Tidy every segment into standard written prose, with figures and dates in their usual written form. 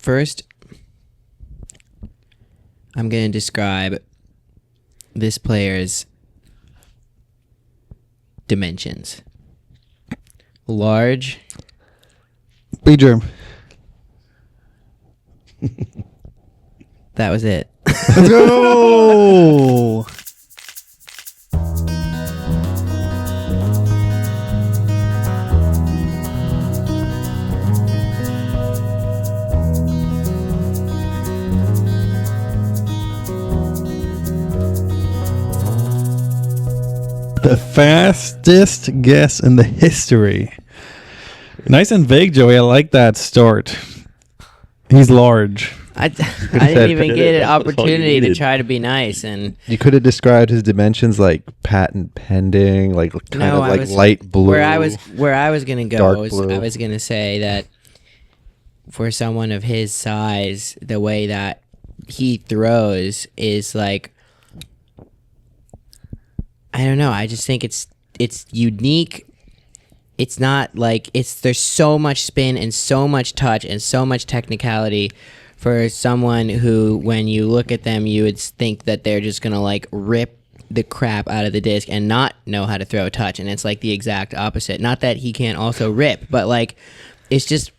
First, I'm going to describe this player's dimensions. Large. Big germ. That was it. Let's go. The fastest guess in the history. Nice and vague, Joey. I like that start. He's large. I didn't even get an opportunity to try to be nice, and you could have described his dimensions like patent pending, like kind of like light blue. Where I was gonna go was blue. I was gonna say that for someone of his size, the way that he throws is like, I don't know. I just think it's unique. It's not like there's so much spin and so much touch and so much technicality for someone who, when you look at them, you would think that they're just gonna like rip the crap out of the disc and not know how to throw a touch. And it's like the exact opposite. Not that he can't also rip, but like it's just,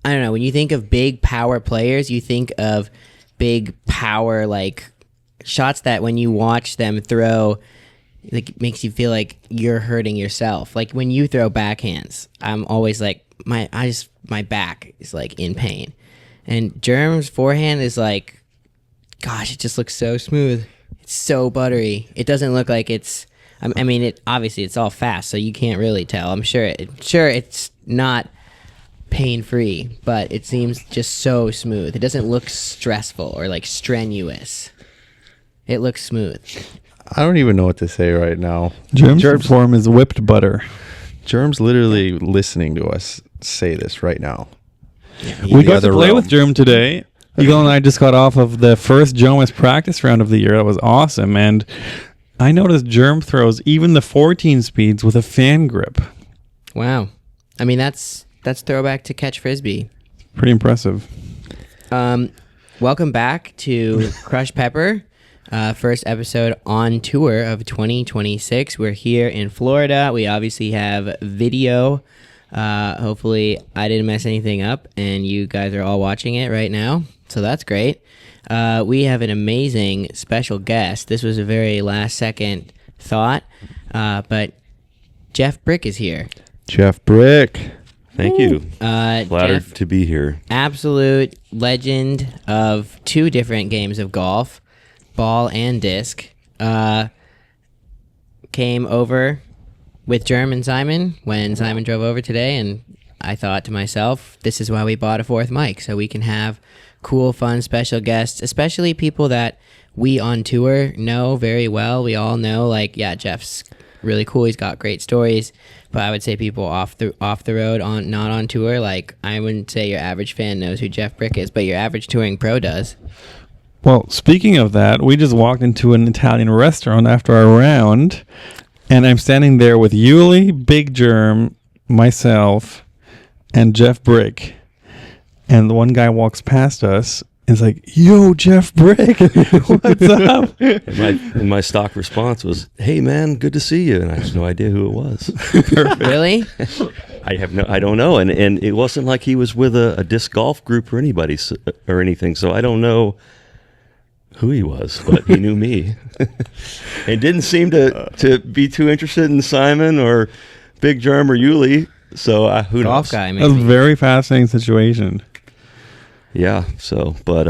I don't know. When you think of big power players, you think of big power like shots that when you watch them throw, like makes you feel like you're hurting yourself. Like when you throw backhands, I'm always like my back is like in pain. And Germ's forehand is like, gosh, it just looks so smooth. It's so buttery. It doesn't look like it's. I mean, it obviously it's all fast, so you can't really tell. I'm sure it's not pain-free, but it seems just so smooth. It doesn't look stressful or like strenuous. It looks smooth. I don't even know what to say right now. Germ's form is whipped butter. Germ's literally listening to us say this right now. Yeah, We got to play with Germ today. Eagle and I just got off of the first Jomas practice round of the year. That was awesome. And I noticed Germ throws even the 14 speeds with a fan grip. Wow. I mean, that's throwback to catch frisbee. Pretty impressive. Welcome back to Crush Pepper. First episode on tour of 2026. We're here in Florida. We obviously have video. Hopefully I didn't mess anything up and you guys are all watching it right now. So that's great. We have an amazing special guest. This was a very last second thought, but Jeff Bryk is here. Jeff Bryk. Thank you. Flattered Jeff, to be here. absolute legend of two different games of golf, ball and disc. Came over with Germ and Simon when Simon drove over today, and I thought to myself, this is why we bought a fourth mic, so we can have cool, fun, special guests, especially people that we on tour know very well. We all know, like, yeah, Jeff's really cool. He's got great stories. But I would say people off the road, not on tour, like, I wouldn't say your average fan knows who Jeff Bryk is, but your average touring pro does. Well, speaking of that, we just walked into an Italian restaurant after our round, and I'm standing there with Yuli, Big Germ, myself, and Jeff Bryk. And the one guy walks past us and is like, "Yo, Jeff Bryk, what's up?" And my stock response was, "Hey, man, good to see you." And I had no idea who it was. Really? I don't know. And it wasn't like he was with a disc golf group or anybody or anything. So I don't know who he was, but he knew me. And didn't seem to be too interested in Simon or Big Germ or Yuli. So who knows? Golf guy, That was a maybe. very fascinating situation. Yeah. So, but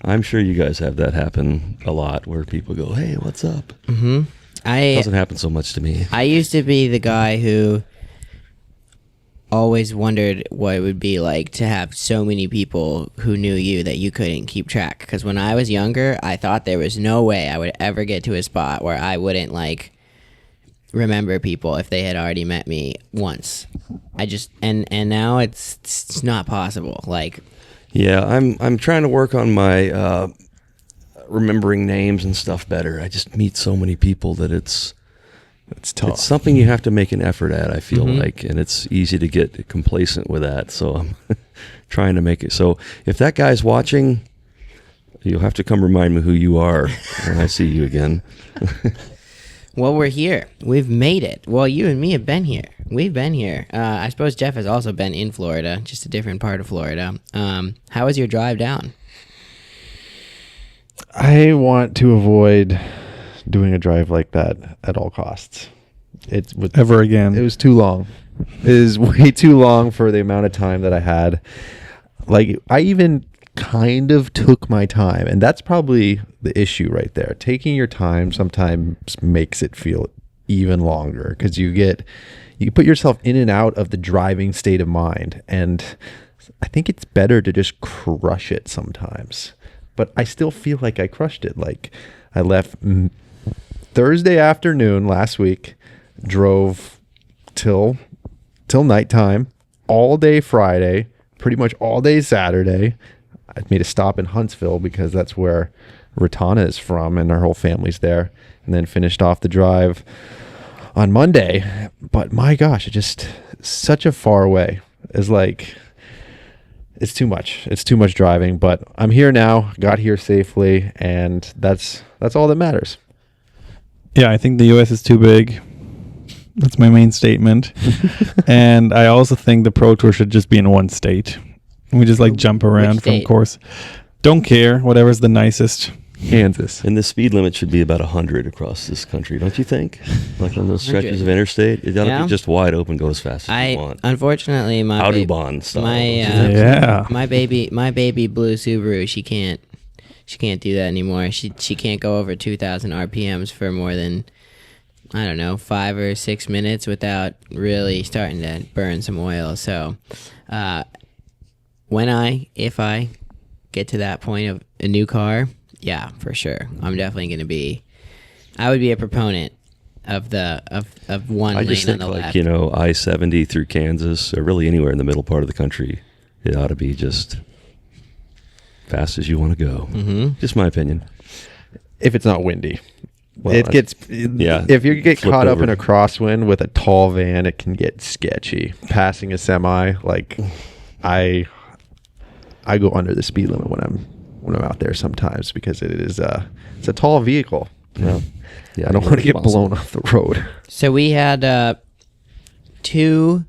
I'm sure you guys have that happen a lot where people go, "Hey, what's up?" Mm-hmm. It doesn't happen so much to me. I used to be the guy who always wondered what it would be like to have so many people who knew you that you couldn't keep track. Because when I was younger, I thought there was no way I would ever get to a spot where I wouldn't, like, remember people if they had already met me once. I just and now it's not possible. Like, Yeah, I'm trying to work on my remembering names and stuff better. I just meet so many people that It's tough. It's something you have to make an effort at, I feel Mhm. like, and it's easy to get complacent with that. So I'm trying to make it. So if that guy's watching, you'll have to come remind me who you are when I see you again. Well, we're here. We've made it. Well, you and me have been here. We've been here. I suppose Jeff has also been in Florida, just a different part of Florida. How was your drive down? I want to avoid doing a drive like that at all costs. Ever again. It was too long. It is way too long for the amount of time that I had. Like, I even kind of took my time, and that's probably the issue right there. Taking your time sometimes makes it feel even longer, because you put yourself in and out of the driving state of mind, and I think it's better to just crush it sometimes. But I still feel like I crushed it. Like, I left Thursday afternoon last week, drove till nighttime, all day Friday, pretty much all day Saturday. I made a stop in Huntsville because that's where Ratana is from, and our whole family's there. And then finished off the drive on Monday. But my gosh, it just such a far away. It's like, it's too much. It's too much driving. But I'm here now. Got here safely, and that's all that matters. Yeah, I think the U.S. is too big. That's my main statement. And I also think the Pro Tour should just be in one state. We just like jump around from course. Don't care. Whatever's the nicest. Kansas. And the speed limit should be about 100 across this country, don't you think? Like on those stretches of interstate, it ought to be just wide open, go as fast as you want. Unfortunately, my Autobahn style. my baby blue Subaru, she can't do that anymore. She can't go over 2,000 RPMs for more than, I don't know, 5 or 6 minutes without really starting to burn some oil. So, if I get to that point of a new car, yeah, for sure, I'm definitely going to be. I would be a proponent of one I lane just think, on the like, left. I-70 through Kansas, or really anywhere in the middle part of the country, it ought to be just fast as you want to go. Mm-hmm. Just my opinion. If it's not windy. Well, if you get caught up over. in a crosswind with a tall van, it can get sketchy. Passing a semi, like, I go under the speed limit when I'm out there sometimes, because it's a tall vehicle. Yeah. I don't want to get blown off the road. So we had 2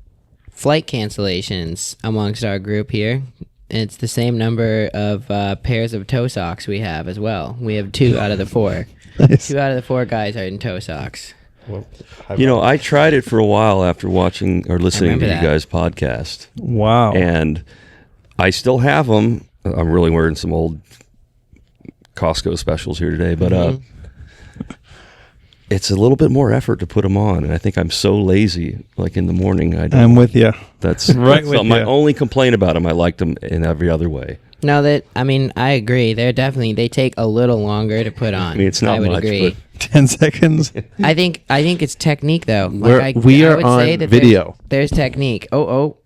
flight cancellations amongst our group here. It's the same number of pairs of toe socks we have as well. We have 2 out of the 4. Nice. 2 out of the 4 guys are in toe socks. Well, I tried it for a while after watching or listening to you that. guys' podcast. Wow. And I still have them. I'm really wearing some old Costco specials here today, but it's a little bit more effort to put them on, and I think I'm so lazy. Like in the morning, I'm with you. That's Right with my ya. only complaint about them. I liked them in every other way. No, I agree. They take a little longer to put on. I mean, it's not I would much, agree. 10 seconds. I think it's technique though. We are on video. There's technique. Oh.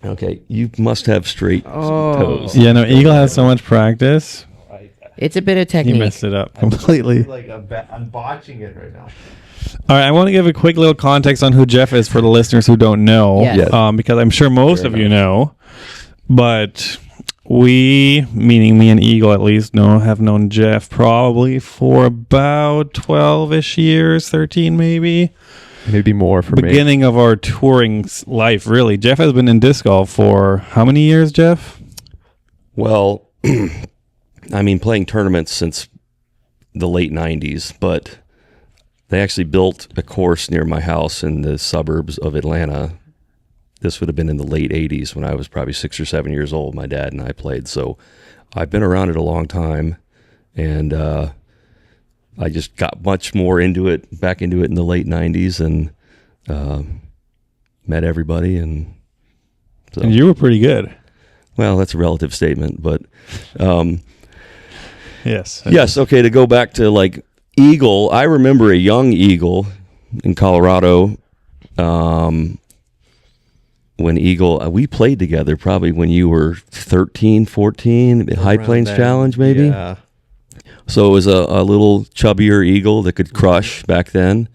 Okay, you must have straight toes. Yeah, no, Eagle has so much practice. It's a bit of He technique. messed it up completely. I'm botching it right now. All right, I want to give a quick little context on who Jeff is for the listeners who don't know, Yes. because I'm sure most of you know, but we, meaning me and Eagle at least, have known Jeff probably for about 12-ish years, 13 maybe. Maybe more for me. Beginning of our touring life, really. Jeff has been in disc golf for how many years, Jeff? Well, I mean, playing tournaments since the late 90s, but they actually built a course near my house in the suburbs of Atlanta. This would have been in the late 80s when I was probably 6 or 7 years old. My dad and I played. So I've been around it a long time, and I just got much more back into it in the late 90s, and met everybody. And so, And you were pretty good. well, that's a relative statement, but Yes. yes. Okay. To go back to like Eagle, I remember a young Eagle in Colorado. When Eagle, we played together probably when you were 13, 14, High Plains then, Challenge maybe. Yeah. So it was a little chubbier eagle that could crush back then,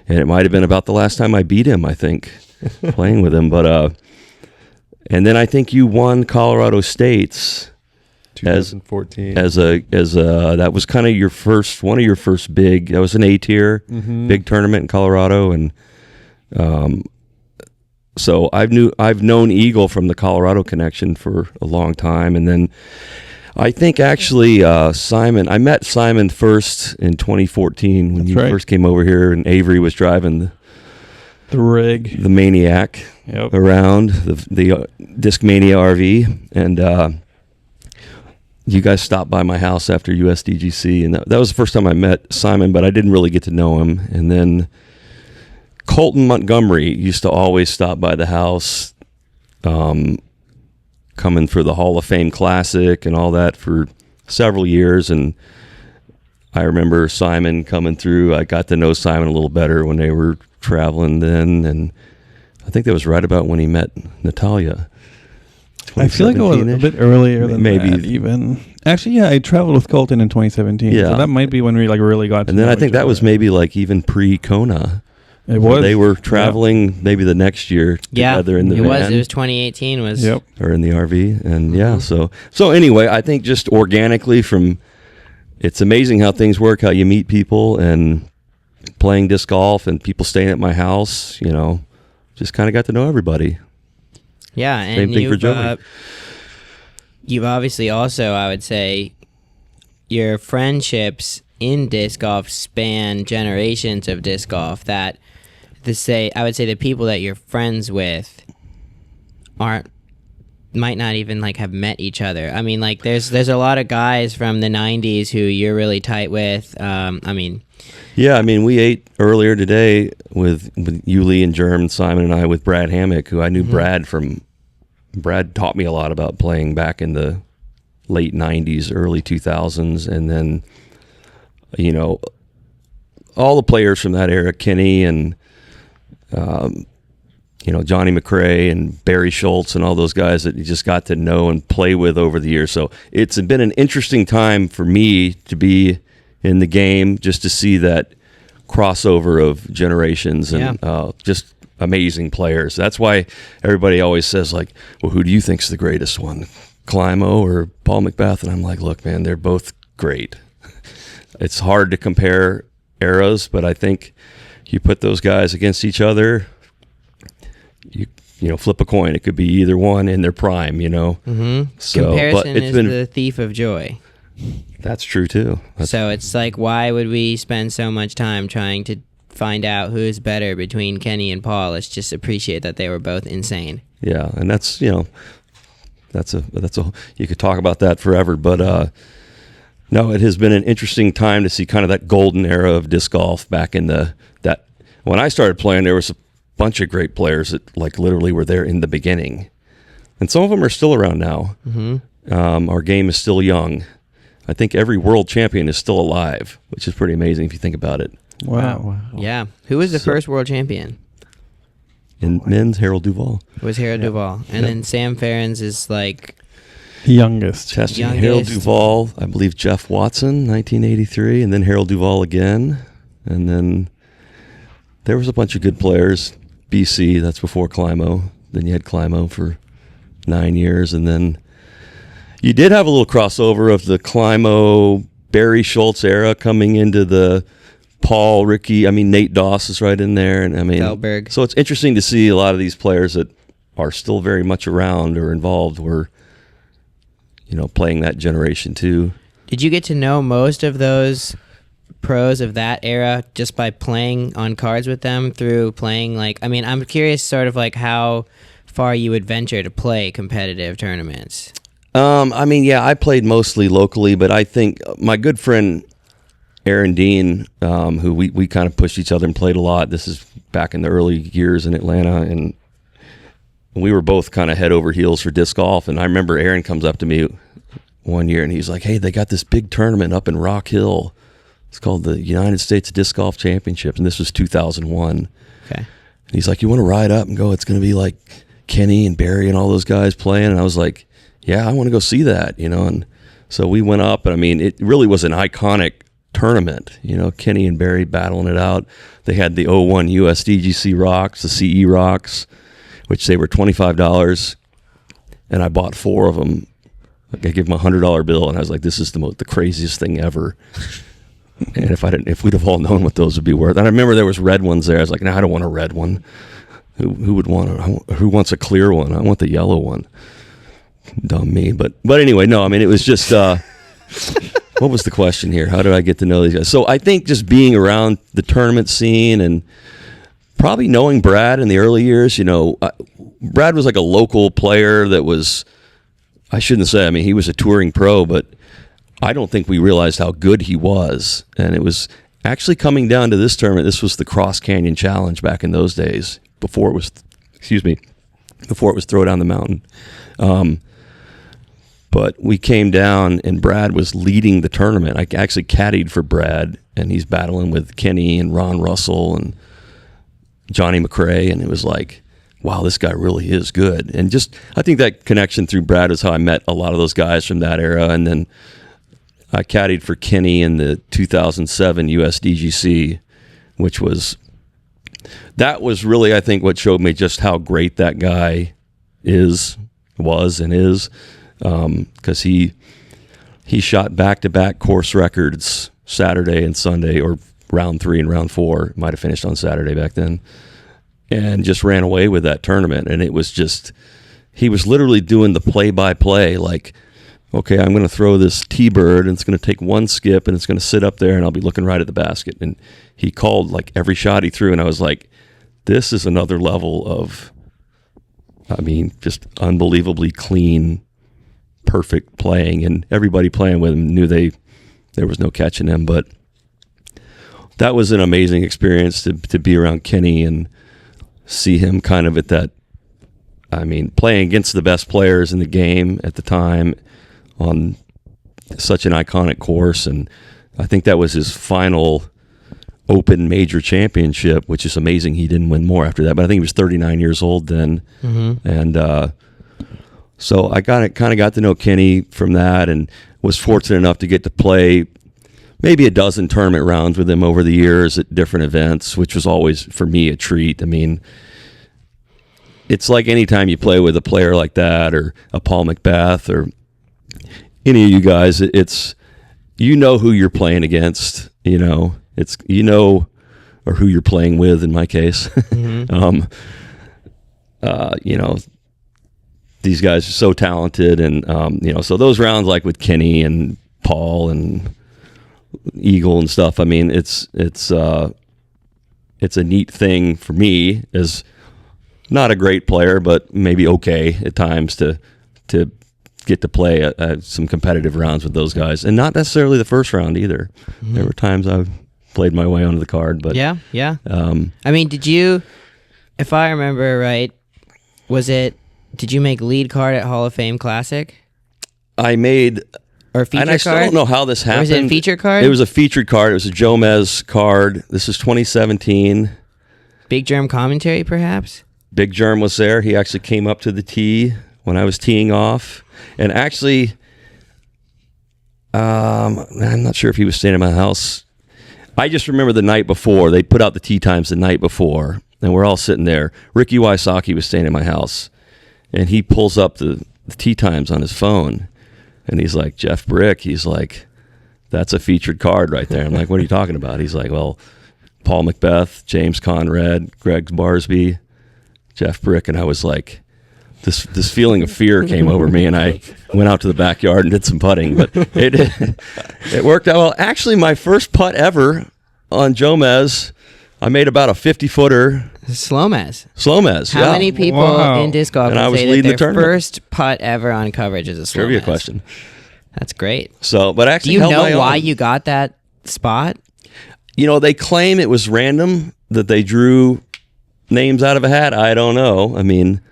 and it might have been about the last time I beat him, I think, playing with him. But and then I think you won Colorado States 2014 as a that was kind of one of your first big. That was an A tier big tournament in Colorado, and so I've known Eagle from the Colorado connection for a long time, and then I think actually Simon. I met Simon first in 2014 when you first came over here, and Avery was driving the rig, the Maniac around the Discmania RV, and you guys stopped by my house after USDGC, and that was the first time I met Simon, but I didn't really get to know him. And then Colton Montgomery used to always stop by the house, coming for the Hall of Fame Classic and all that for several years. And I remember Simon coming through. I got to know Simon a little better when they were traveling then, and I think that was right about when he met Natalia. I feel like it was a bit earlier than maybe that even. Actually, yeah, I traveled with Colton in 2017. Yeah. So that might be when we really got to And then know I think each that other. was maybe even pre-Kona. It was. They were traveling maybe the next year together in the van. It was 2018 was or in the RV. And so anyway, I think just organically it's amazing how things work, how you meet people, and playing disc golf and people staying at my house, just kind of got to know everybody. Yeah, and Same thing for Joey. You've obviously also, I would say, your friendships in disc golf span generations of disc golf. I would say the people that you're friends with might not even have met each other. I mean, there's a lot of guys from the 90s who you're really tight with. We ate earlier today with Yuli and Germ, Simon and I, with Brad Hammock, who I knew Brad taught me a lot about playing back in the late 90s, early 2000s. And then, all the players from that era, Kenny and, Johnny McRae and Barry Schultz and all those guys that you just got to know and play with over the years. So it's been an interesting time for me to be in the game, just to see that crossover of generations and just amazing players. That's why everybody always says, well, who do you think's the greatest one, Climo or Paul McBeth? And I'm like, look, man, they're both great. It's hard to compare eras, but I think you put those guys against each other, you flip a coin. It could be either one in their prime, Mm-hmm. So, comparison is the thief of joy. That's true too. So it's why would we spend so much time trying to find out who is better between Kenny and Paul? Let's just appreciate that they were both insane. Yeah, and that's that's a you could talk about that forever, but no, it has been an interesting time to see kind of that golden era of disc golf back in that when I started playing. There was a bunch of great players that literally were there in the beginning, and some of them are still around now. Mm-hmm. Our game is still young. I think every world champion is still alive, which is pretty amazing if you think about it. Wow. Yeah. Who was the first world champion? In men's, Harold Duval. It was Harold Duval. And then Sam Ferens is youngest. Harold Duval, I believe Jeff Watson, 1983, and then Harold Duval again. And then there was a bunch of good players. BC, that's before Climo. Then you had Climo for 9 years, and then you did have a little crossover of the Climo, Barry Schultz era coming into the Paul, Ricky. Nate Doss is right in there, and Feldberg. So it's interesting to see a lot of these players that are still very much around or involved were, playing that generation too. Did you get to know most of those pros of that era just by playing on cards with them through playing I'm curious sort of how far you would venture to play competitive tournaments. I played mostly locally, but I think my good friend Aaron Dean, who we kind of pushed each other and played a lot. This is back in the early years in Atlanta, and we were both kind of head over heels for disc golf. And I remember Aaron comes up to me one year and he's like, "Hey, they got this big tournament up in Rock Hill. It's called the United States Disc Golf Championship," and this was 2001. Okay. And he's like, "You want to ride up and go? It's going to be Kenny and Barry and all those guys playing." And I was like, "Yeah, I want to go see that," And So we went up, and I mean, it really was an iconic tournament. You know, Kenny and Barry battling it out. They had the '01 USDGC rocks, the CE rocks, which they were $25, and I bought 4 of them. I gave them a $100 bill, and I was like, "This is the craziest thing ever." And if we'd have all known what those would be worth, and I remember there was red ones there. I was like, "No, I don't want a red one. Who would want who wants a clear one? I want the yellow one." Dumb me, but anyway, no. I mean, it was just. What was the question here? How did I get to know these guys? So I think just being around the tournament scene and probably knowing Brad in the early years. You know, Brad was like a local player that was. I shouldn't say. I mean, he was a touring pro, but I don't think we realized how good he was. And it was actually coming down to this tournament. This was the Cross Canyon Challenge back in those days, before it was Throw Down the Mountain. But we came down, and Brad was leading the tournament. I actually caddied for Brad, and he's battling with Kenny and Ron Russell and Johnny McRae, and it was like, wow, this guy really is good. And just, I think that connection through Brad is how I met a lot of those guys from that era. And then I caddied for Kenny in the 2007 USDGC, which was really, I think, what showed me just how great that guy was and is. Because he shot back-to-back course records Saturday and Sunday, or round 3 and round 4. Might have finished on Saturday back then. And just ran away with that tournament. And it was just, he was literally doing the play-by-play, like, okay, I'm going to throw this T-bird, and it's going to take one skip, and it's going to sit up there, and I'll be looking right at the basket. And he called like every shot he threw, and I was like, this is another level of, I mean, just unbelievably clean, perfect playing. And everybody playing with him knew there was no catching him. But that was an amazing experience to be around Kenny and see him kind of at that, I mean, playing against the best players in the game at the time on such an iconic course. And I think that was his final Open Major Championship, which is amazing. He didn't win more after that, but I think he was 39 years old then. Mm-hmm. And so I kind of got to know Kenny from that, and was fortunate enough to get to play maybe a dozen tournament rounds with him over the years at different events, which was always, for me, a treat. I mean, it's like anytime you play with a player like that, or a Paul McBeth, or any of you guys, it's, you know who you're playing against, you know, it's, you know, or who you're playing with in my case. Mm-hmm. You know, these guys are so talented, and you know, so those rounds like with Kenny and Paul and Eagle and stuff, I mean, it's a neat thing for me, as not a great player, but maybe okay at times, to get to play some competitive rounds with those guys, and not necessarily the first round either. Mm-hmm. There were times I've played my way onto the card, but yeah. I mean, did you, if I remember right, did you make lead card at Hall of Fame Classic? I made, or feature and I still don't know how this happened. Or was it a feature card? It was a featured card. It was a Jomez card. This is 2017. Big Germ commentary, perhaps? Big Germ was there. He actually came up to the tee when I was teeing off. And actually, I'm not sure if he was staying at my house. I just remember the night before. They put out the tee times the night before, and we're all sitting there. Ricky Wysocki was staying at my house, and he pulls up the tee times on his phone, and he's like, Jeff Bryk. He's like, that's a featured card right there. I'm like, what are you talking about? He's like, well, Paul McBeth, James Conrad, Greg Barsby, Jeff Bryk. And I was like, this feeling of fear came over me, and I went out to the backyard and did some putting, but it worked out well. Actually, my first putt ever on Jomez, I made about a 50-footer. Slomez. How many people in disc golf would say that their first putt ever on coverage is a Slomez? Trivia question. That's great. So, but actually, do you know why you got that spot? You know, they claim it was random, that they drew names out of a hat. I don't know. I mean,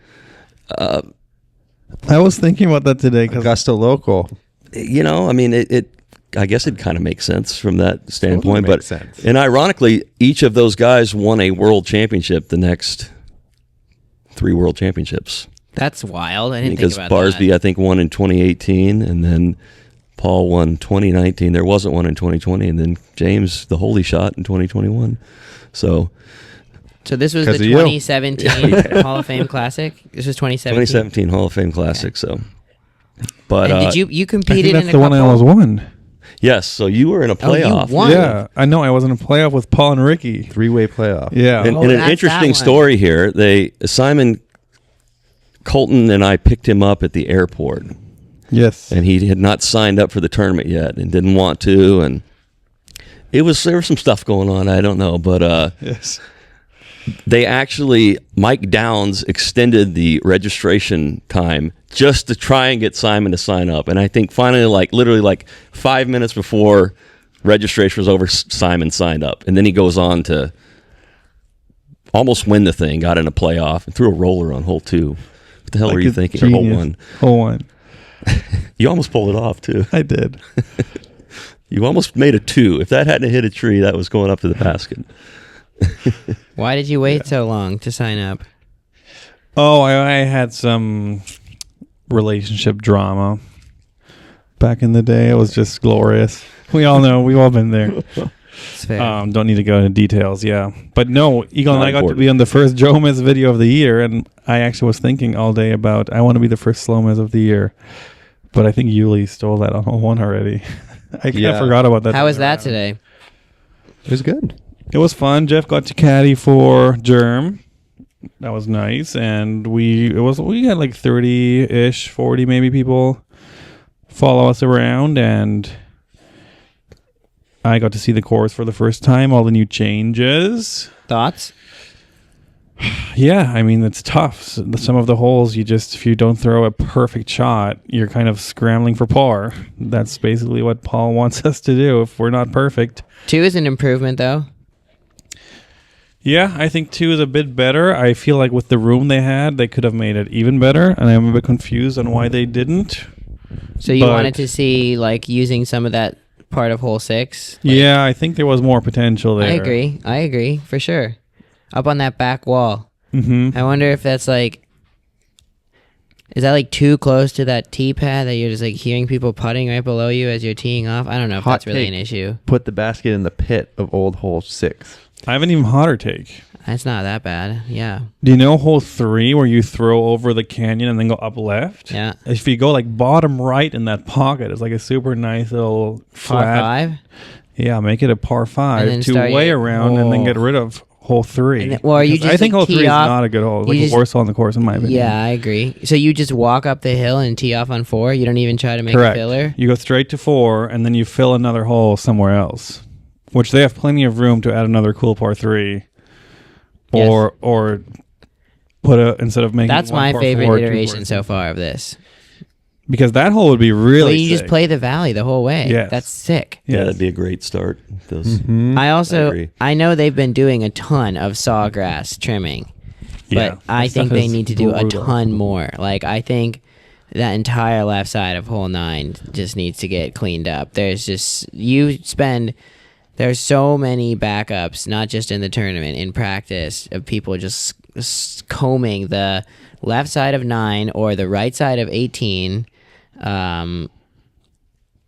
I was thinking about that today. Augusta local. You know, I mean, I guess it kind of makes sense from that standpoint. Totally makes sense. And ironically, each of those guys won a world championship the next 3 world championships. That's wild. I didn't think about that. Because Barsby, I think, won in 2018, and then Paul won 2019. There wasn't one in 2020, and then James the holy shot in 2021. So this was the 'Cause of you. 2017 Hall of Fame Classic. This was 2017. 2017 Hall of Fame Classic. So, but And did you I think competed that's in a the one I couple? almost won. yes, so you were in a Oh, you playoff. won. Yeah, I know. I was in a playoff with Paul and Ricky. 3-way playoff. Yeah. And, Oh, and that's an that interesting one. story here. Simon Colton and I picked him up at the airport, Yes. and he had not signed up for the tournament yet and didn't want to, and there was some stuff going on. I don't know, but Yes. they actually, Mike Downs extended the registration time just to try and get Simon to sign up. And I think finally, literally 5 minutes before registration was over, Simon signed up. And then he goes on to almost win the thing, got in a playoff, and threw a roller on hole 2. What the hell were you thinking? Or hole Genius. 1. Hole 1. You almost pulled it off, too. I did. You almost made a 2. If that hadn't hit a tree, that was going up to the basket. Why did you wait so long to sign up? Oh, I had some relationship drama back in the day. It was just glorious. We all know. We've all been there. It's fair. Don't need to go into details, yeah. But no, Eagle and Not I got to important. be on the first Joe Miz video of the year, and I actually was thinking all day about I want to be the first slow Miz of the year. But I think Yuli stole that on hole 1 already. I kind of Yeah. forgot about that. How was time that around. today? It was good. It was fun. Jeff got to caddy for Germ. That was nice, and we got like 30-ish, 40 maybe people follow us around, and I got to see the course for the first time. All the new changes. Thoughts? Yeah, I mean it's tough. Some of the holes if you don't throw a perfect shot, you're kind of scrambling for par. That's basically what Paul wants us to do if we're not perfect. 2 is an improvement, though. Yeah, I think 2 is a bit better. I feel like with the room they had, they could have made it even better, and I'm a bit confused on why they didn't. So you But- wanted to see using some of that part of hole 6? Yeah, I think there was more potential there. I agree for sure. Up on that back wall. Mm-hmm. I wonder if that's is that too close to that tee pad that you're just hearing people putting right below you as you're teeing off? I don't know if Hot that's really take. an issue. Put the basket in the pit of old hole 6. I have an even hotter take. That's not that bad. Yeah. Do you know hole 3 where you throw over the canyon and then go up left? Yeah. If you go bottom right in that pocket, it's a super nice little Par flat. 5? Yeah, make it a par 5 And then to start way your- around and then Oh. get rid of hole 3. And then- well, are you Because I just, think hole tee 3 is off- not a good hole. It's you like just- the worst hole in the course in my opinion. Yeah, I agree. So you just walk up the hill and tee off on 4? You don't even try to make Correct. a filler? You go straight to 4 and then you fill another hole somewhere else, which they have plenty of room to add another cool par 3. Yes. Or put instead of making That's one my par favorite 4, 2 iteration par so 3. far of this. Because that hole would be really Well, you just sick. play the valley the whole way. Yes. That's sick. Yeah, Yes. that'd be a great start. Those Mm-hmm. I also agree. I know they've been doing a ton of sawgrass trimming, Yeah, but I that stuff think they is need to do a brutal. ton more. I think that entire left side of hole 9 just needs to get cleaned up. There's so many backups, not just in the tournament, in practice, of people just combing the left side of 9 or the right side of 18.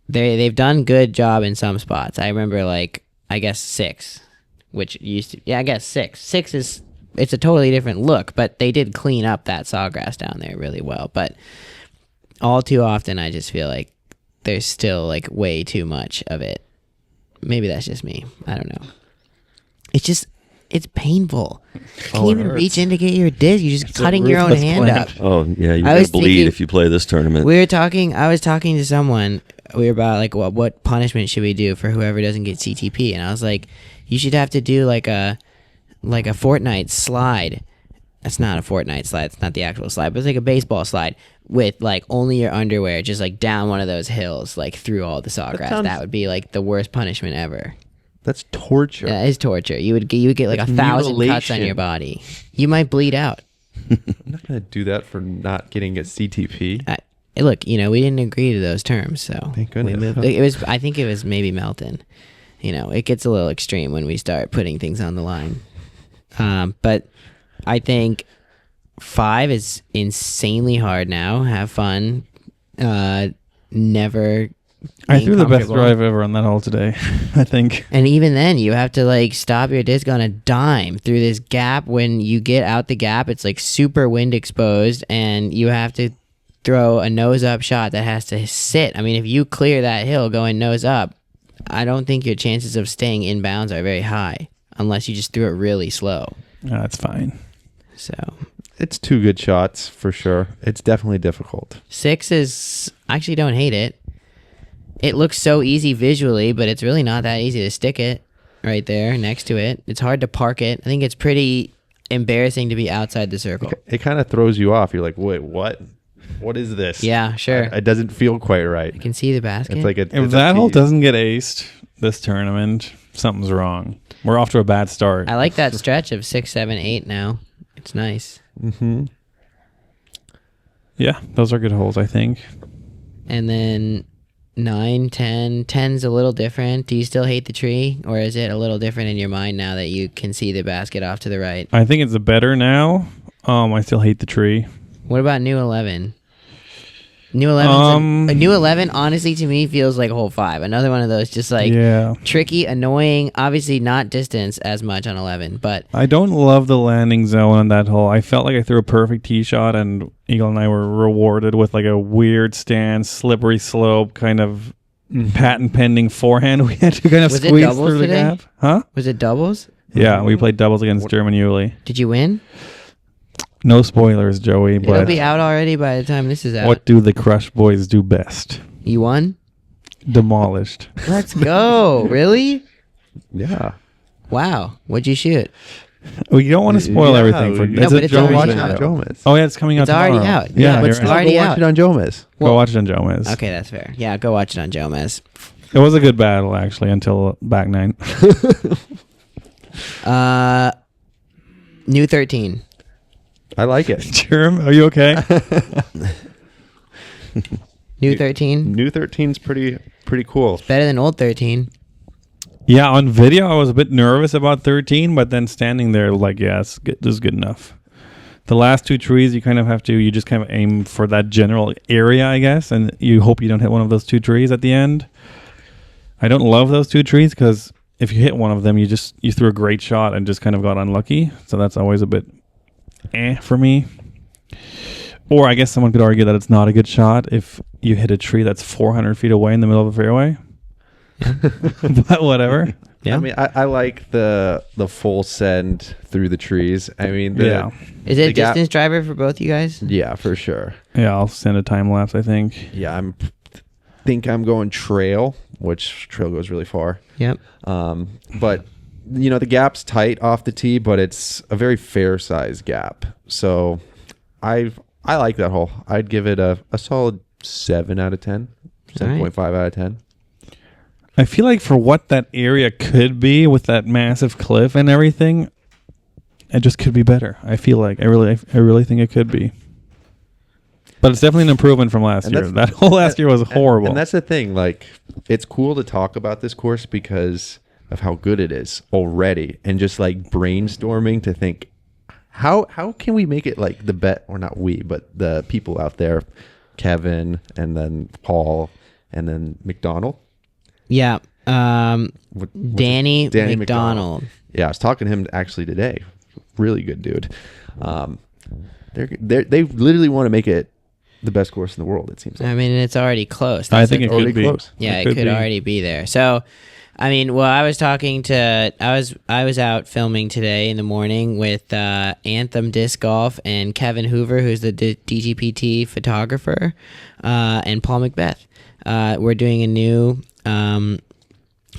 They've done good job in some spots. I remember I guess 6, which used to, I guess 6. 6 is, it's a totally different look, but they did clean up that sawgrass down there really well. But all too often, I just feel like there's still way too much of it. Maybe that's just me. I don't know. It's painful. Can you even reach in to get your disc? You're just cutting your own ruthless hand plan. up. Oh yeah, you're I gonna was bleed thinking- if you play this tournament. I was talking to someone. We were about what punishment should we do for whoever doesn't get CTP, and I was like, you should have to do a Fortnite slide. That's not a Fortnite slide. It's not the actual slide, but it's like a baseball slide with only your underwear, just down one of those hills, through all the sawgrass. sounds- That would be the worst punishment ever. That's torture. That is torture. You would get That's 1,000 cuts on mutilation. your body. You might bleed out. I'm not going to do that for not getting a CTP. Look, we didn't agree to those terms, so Thank we goodness. moved. It was. I think it was maybe Melton. It gets a little extreme when we start putting things on the line. But I think 5 is insanely hard now. Have fun. Never I being threw the best comfortable. drive ever on that hole today. I think. And even then, you have to like stop your disc on a dime through this gap. When you get out the gap, it's like super wind exposed, and you have to throw a nose up shot that has to sit. I mean, if you clear that hill going nose up, I don't think your chances of staying in bounds are very high unless you just threw it really slow. That's fine. So It's 2 good shots for sure. It's definitely difficult. 6 is, I actually don't hate it. It looks so easy visually, but it's really not that easy to stick it right there next to it. It's hard to park it. I think it's pretty embarrassing to be outside the circle. It kind of throws you off. You're like, wait, what? What is this? Yeah, sure. It doesn't feel quite right. You can see the basket. It's like If that hole doesn't get aced this tournament, something's wrong. We're off to a bad start. I like that stretch of 6, 7, 8 now. It's nice. Mm-hmm. Yeah, those are good holes, I think. And then 9, 10. 10's a little different. Do you still hate the tree? Or is it a little different in your mind now that you can see the basket off to the right? I think it's better now. I still hate the tree. What about new 11? New 11, a new 11, honestly, to me, feels like hole 5. Another one of those just like Yeah. tricky, annoying, obviously not distance as much on 11, but I don't love the landing zone on that hole. I felt like I threw a perfect tee shot, and Eagle and I were rewarded with like a weird stance, slippery slope, kind of patent pending forehand. We had to kind of Was it squeeze doubles through the today? gap. Huh? was it doubles? Yeah, we played doubles against German Yuli. Did you win? No spoilers, Joey, It'll but be out already by the time this is out. what do the Crush boys do best? You won? Demolished. Let's go. Really? Yeah. Wow. What'd you shoot? Well, you don't want to spoil Yeah, everything for No, is but it it's Joe already watching out. it? Jomis. Oh yeah, it's coming out It's already tomorrow. out. Yeah, Yeah, you're it's right. already Go out. watch it on Jomis. Go watch it on Jomis. Okay, that's fair. Yeah, go watch it on Jomis. It was a good battle actually until back 9. New 13. I like it. Jerem, are you okay? New 13. New 13's pretty cool. Better than old 13. Yeah, on video I was a bit nervous about 13, but then standing there like, yeah, this is good enough. The last 2 trees you just kind of aim for that general area, I guess, and you hope you don't hit one of those 2 trees at the end. I don't love those 2 trees because if you hit one of them, you threw a great shot and just kind of got unlucky. So that's always a bit for me. Or I guess someone could argue that it's not a good shot if you hit a tree that's 400 feet away in the middle of a fairway. But whatever. Yeah. I mean, I like the full send through the trees. I mean, Yeah. Is it the a gap- distance driver for both you guys? Yeah, for sure. Yeah, I'll send a time lapse, I think. Yeah, I'm going trail, which trail goes really far. Yep. But the gap's tight off the tee, but it's a very fair size gap. So I like that hole. I'd give it a solid 7 out of 10, 7.5 out of 10. I feel like for what that area could be with that massive cliff and everything, it just could be better. I feel like I really think it could be. But it's definitely an improvement from last year. That whole last year was horrible. And that's the thing. Like, it's cool to talk about this course because of how good it is already, and just like brainstorming to think how can we make it like the bet, or not we, but the people out there, Kevin and then Paul and then McDonald. Yeah. Danny Danny McDonald. Yeah, I was talking to him actually today. Really good dude. They literally want to make it the best course in the world, it seems like. I mean, it's already close. I think it already could be. close. Yeah, it could already be there. So, I mean, well, I was out filming today in the morning with Anthem Disc Golf and Kevin Hoover, who's the DGPT photographer, and Paul McBeth. We're doing a new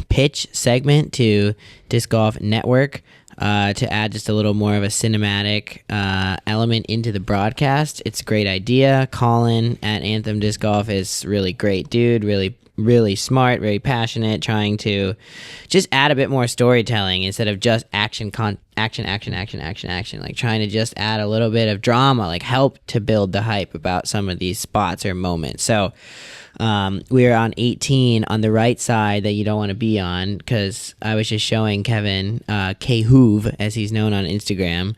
pitch segment to Disc Golf Network to add just a little more of a cinematic element into the broadcast. It's a great idea. Colin at Anthem Disc Golf is really great dude, really smart, very passionate, trying to just add a bit more storytelling instead of just action, like trying to just add a little bit of drama, like help to build the hype about some of these spots or moments. So we are on 18 on the right side that you don't want to be on, because I was just showing Kevin, K-Hoove, as he's known on Instagram,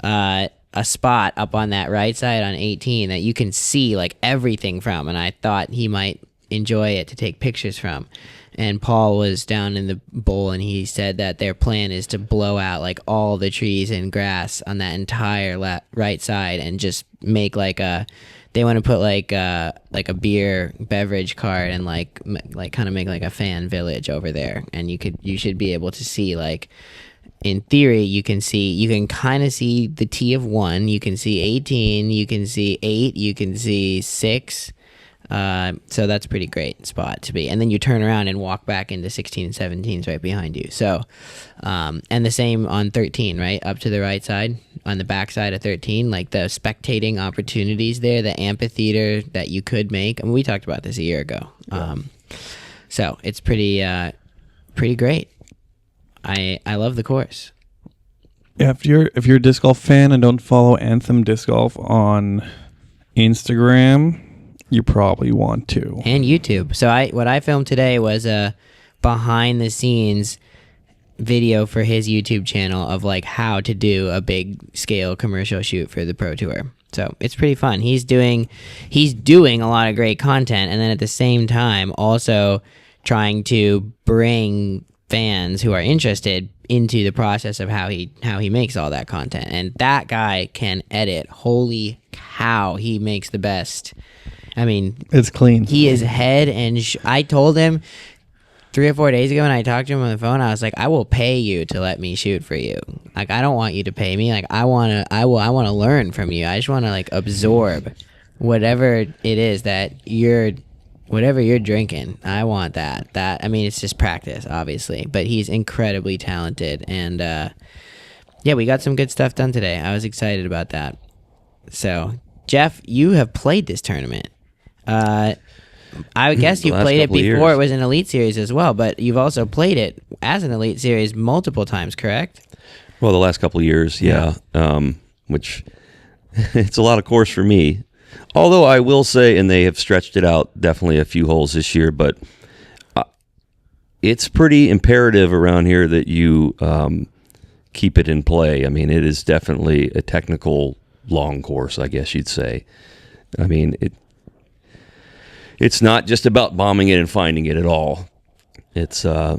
a spot up on that right side on 18 that you can see like everything from, and I thought he might enjoy it to take pictures from. And Paul was down in the bowl, and he said that their plan is to blow out like all the trees and grass on that entire right side, and just make like they want to put like a beer beverage cart, and like kind of make like a fan village over there. And you should be able to see, like, in theory, you can kind of see the T of 1, you can see 18, you can see 8, you can see 6. So that's a pretty great spot to be. And then you turn around and walk back into 16 and 17s right behind you. So, and the same on 13, right? Up to the right side, on the back side of 13, like the spectating opportunities there, the amphitheater that you could make. I mean, we talked about this a year ago. So it's pretty great. I love the course. Yeah, if you're a disc golf fan and don't follow Anthem Disc Golf on Instagram, you probably want to. And YouTube. So what I filmed today was a behind the scenes video for his YouTube channel of like how to do a big scale commercial shoot for the Pro Tour. So it's pretty fun. He's doing a lot of great content, and then at the same time also trying to bring fans who are interested into the process of how he makes all that content. And that guy can edit. Holy cow, he makes the best. I mean, it's clean. He is head and I told him 3 or 4 days ago when I talked to him on the phone, I was like, I will pay you to let me shoot for you. Like, I don't want you to pay me. Like, I want to learn from you. I just want to like absorb whatever it is that whatever you're drinking. I want that. I mean, it's just practice, obviously, but he's incredibly talented. And yeah, we got some good stuff done today. I was excited about that. So, Jeff, you have played this tournament. I guess you played it before it was an Elite Series as well, but you've also played it as an Elite Series multiple times, correct? Well, the last couple of years, yeah. Which it's a lot of course for me. Although I will say, and they have stretched it out definitely a few holes this year, but it's pretty imperative around here that you keep it in play. I mean, it is definitely a technical long course, I guess you'd say. I mean, it's not just about bombing it and finding it at all. It's yeah,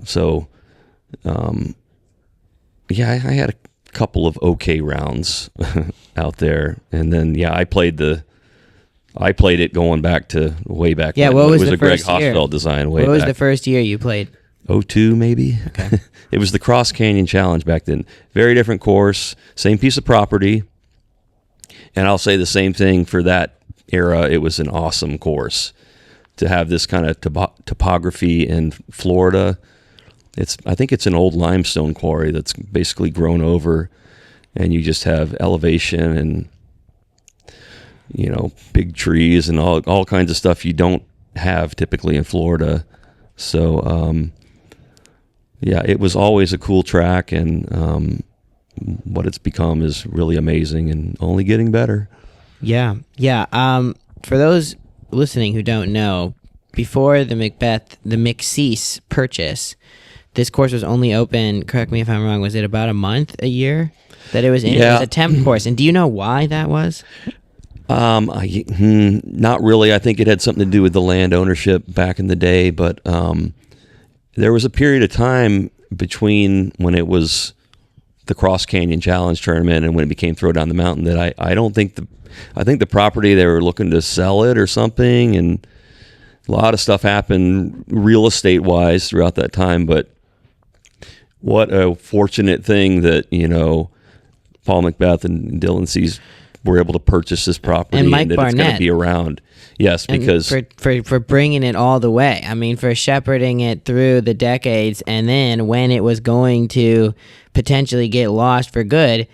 I had a couple of okay rounds out there, and then yeah, I played it going back to way back. Yeah, then. what was it was the a Greg first year? Hosfeld design way What was back. the first year you played? 02 maybe. Okay. It was the Cross Canyon Challenge back then. Very different course, same piece of property. And I'll say the same thing for that era. It was an awesome course to have this kind of topography in Florida. I think it's an old limestone quarry that's basically grown over, and you just have elevation and, you know, big trees and all kinds of stuff you don't have typically in Florida. So, yeah, it was always a cool track, and what it's become is really amazing and only getting better. Yeah. For those listening who don't know, before the McCease purchase, this course was only open, correct me if I'm wrong, was it about a month, a year that it was in? Yeah. It was a temp course. And do you know why that was? Not really. I think it had something to do with the land ownership back in the day, but there was a period of time between when it was the Cross Canyon Challenge tournament and when it became Throwdown the Mountain that I think the property, they were looking to sell it or something, and a lot of stuff happened real estate wise throughout that time. But what a fortunate thing that, you know, Paul McBeth and Dylan Seas were able to purchase this property And Mike that Barnett. it's going to be around. Yes, And because for bringing it all the way. I mean, for shepherding it through the decades, and then when it was going to potentially get lost for good,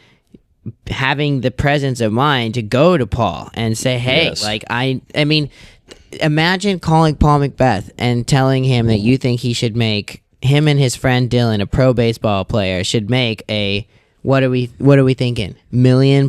having the presence of mind to go to Paul and say, hey, Yes. like, I mean, imagine calling Paul McBeth and telling him that you think he should make, him and his friend Dylan, a pro baseball player, should make a, what are we thinking? $1 million+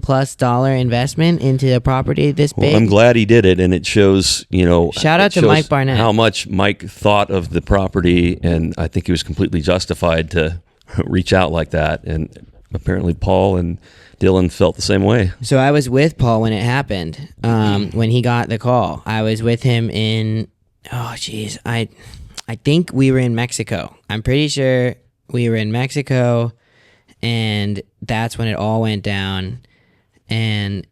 investment into a property this big? well, I'm glad he did it, and it shows, you know, Shout out it to shows Mike Barnett. how much Mike thought of the property, and I think he was completely justified to reach out like that. And apparently Paul and Dylan felt the same way. So I was with Paul when it happened, when he got the call. I was with him in Oh, jeez. I think we were in Mexico. I'm pretty sure we were in Mexico, and that's when it all went down. And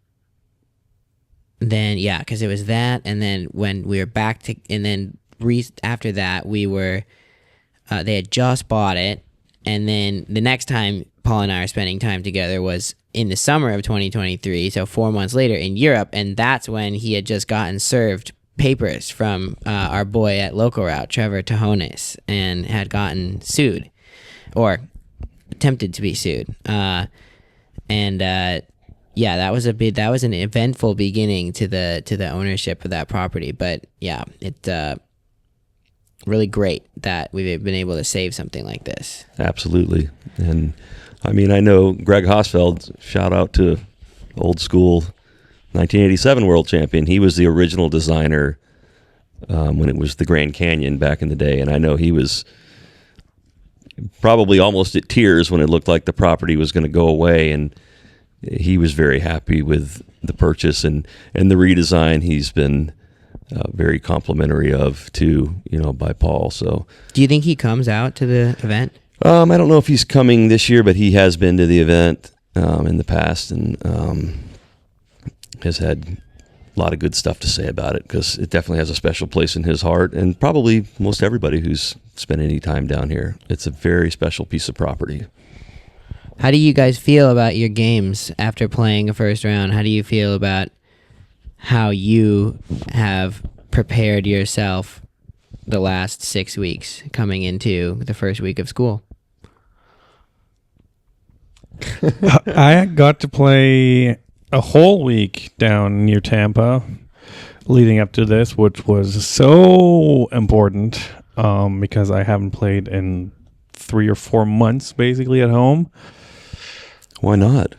then, yeah, because it was that, and then when we were back to, and then after that, we were, they had just bought it, and then the next time Paul and I are spending time together was in the summer of 2023, so 4 months later in Europe, and that's when he had just gotten served papers from our boy at Local Route, Trevor Tajones, and had gotten sued, or attempted to be sued. Yeah, that was an eventful beginning to the ownership of that property. But yeah, it really great that we've been able to save something like this. Absolutely. And I mean, I know Greg Hosfeld, shout out to old school 1987 world champion. He was the original designer when it was the Grand Canyon back in the day. And I know he was probably almost at tears when it looked like the property was going to go away. And he was very happy with the purchase and the redesign. He's been very complimentary of too, by Paul. So, do you think he comes out to the event? I don't know if he's coming this year, but he has been to the event in the past and has had a lot of good stuff to say about it because it definitely has a special place in his heart and probably most everybody who's spent any time down here. It's a very special piece of property. How do you guys feel about your games after playing a first round? How do you feel about how you have prepared yourself the last 6 weeks coming into the first week of school? I got to play a whole week down near Tampa leading up to this, which was so important because I haven't played in 3 or 4 months basically at home. Why not?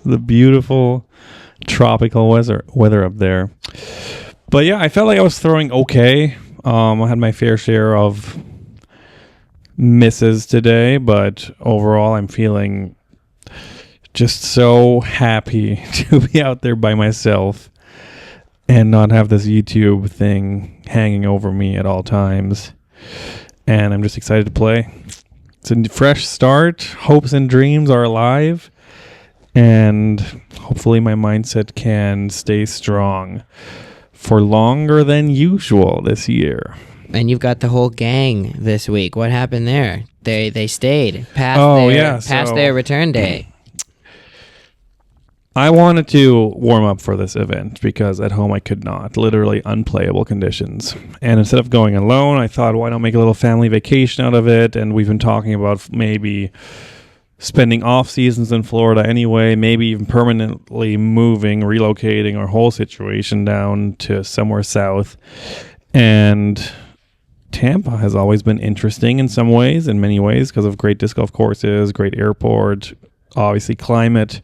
The beautiful tropical weather up there. But yeah, I felt like I was throwing okay. I had my fair share of misses today, but overall I'm feeling just so happy to be out there by myself and not have this YouTube thing hanging over me at all times. And I'm just excited to play. It's a fresh start. Hopes and dreams are alive. And hopefully my mindset can stay strong for longer than usual this year. And you've got the whole gang this week. What happened there? They stayed past their return day. I wanted to warm up for this event because at home I could not. Literally unplayable conditions. And instead of going alone, I thought, why not make a little family vacation out of it? And we've been talking about maybe spending off seasons in Florida anyway, maybe even permanently moving, relocating our whole situation down to somewhere south. And Tampa has always been interesting in some ways, in many ways, because of great disc golf courses, great airport, obviously climate.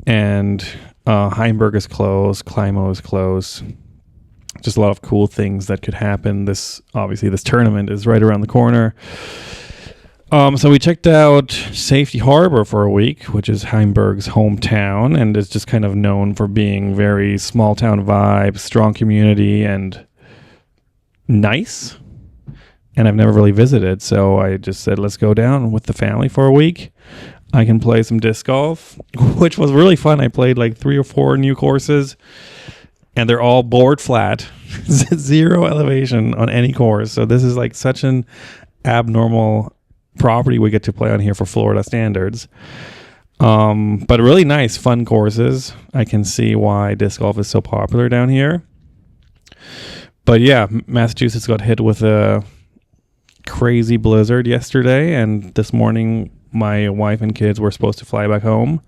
And Heimberg is close, Climo is close. Just a lot of cool things that could happen. This tournament is right around the corner. So we checked out Safety Harbor for a week, which is Heimberg's hometown, and is just kind of known for being very small town vibe, strong community, and nice. And I've never really visited, so I just said, let's go down with the family for a week. I can play some disc golf, which was really fun. I played like 3 or 4 new courses, and they're all board flat, 0 elevation on any course. So this is like such an abnormal property we get to play on here for Florida standards. But really nice, fun courses. I can see why disc golf is so popular down here. But yeah, Massachusetts got hit with a crazy blizzard yesterday, and this morning my wife and kids were supposed to fly back home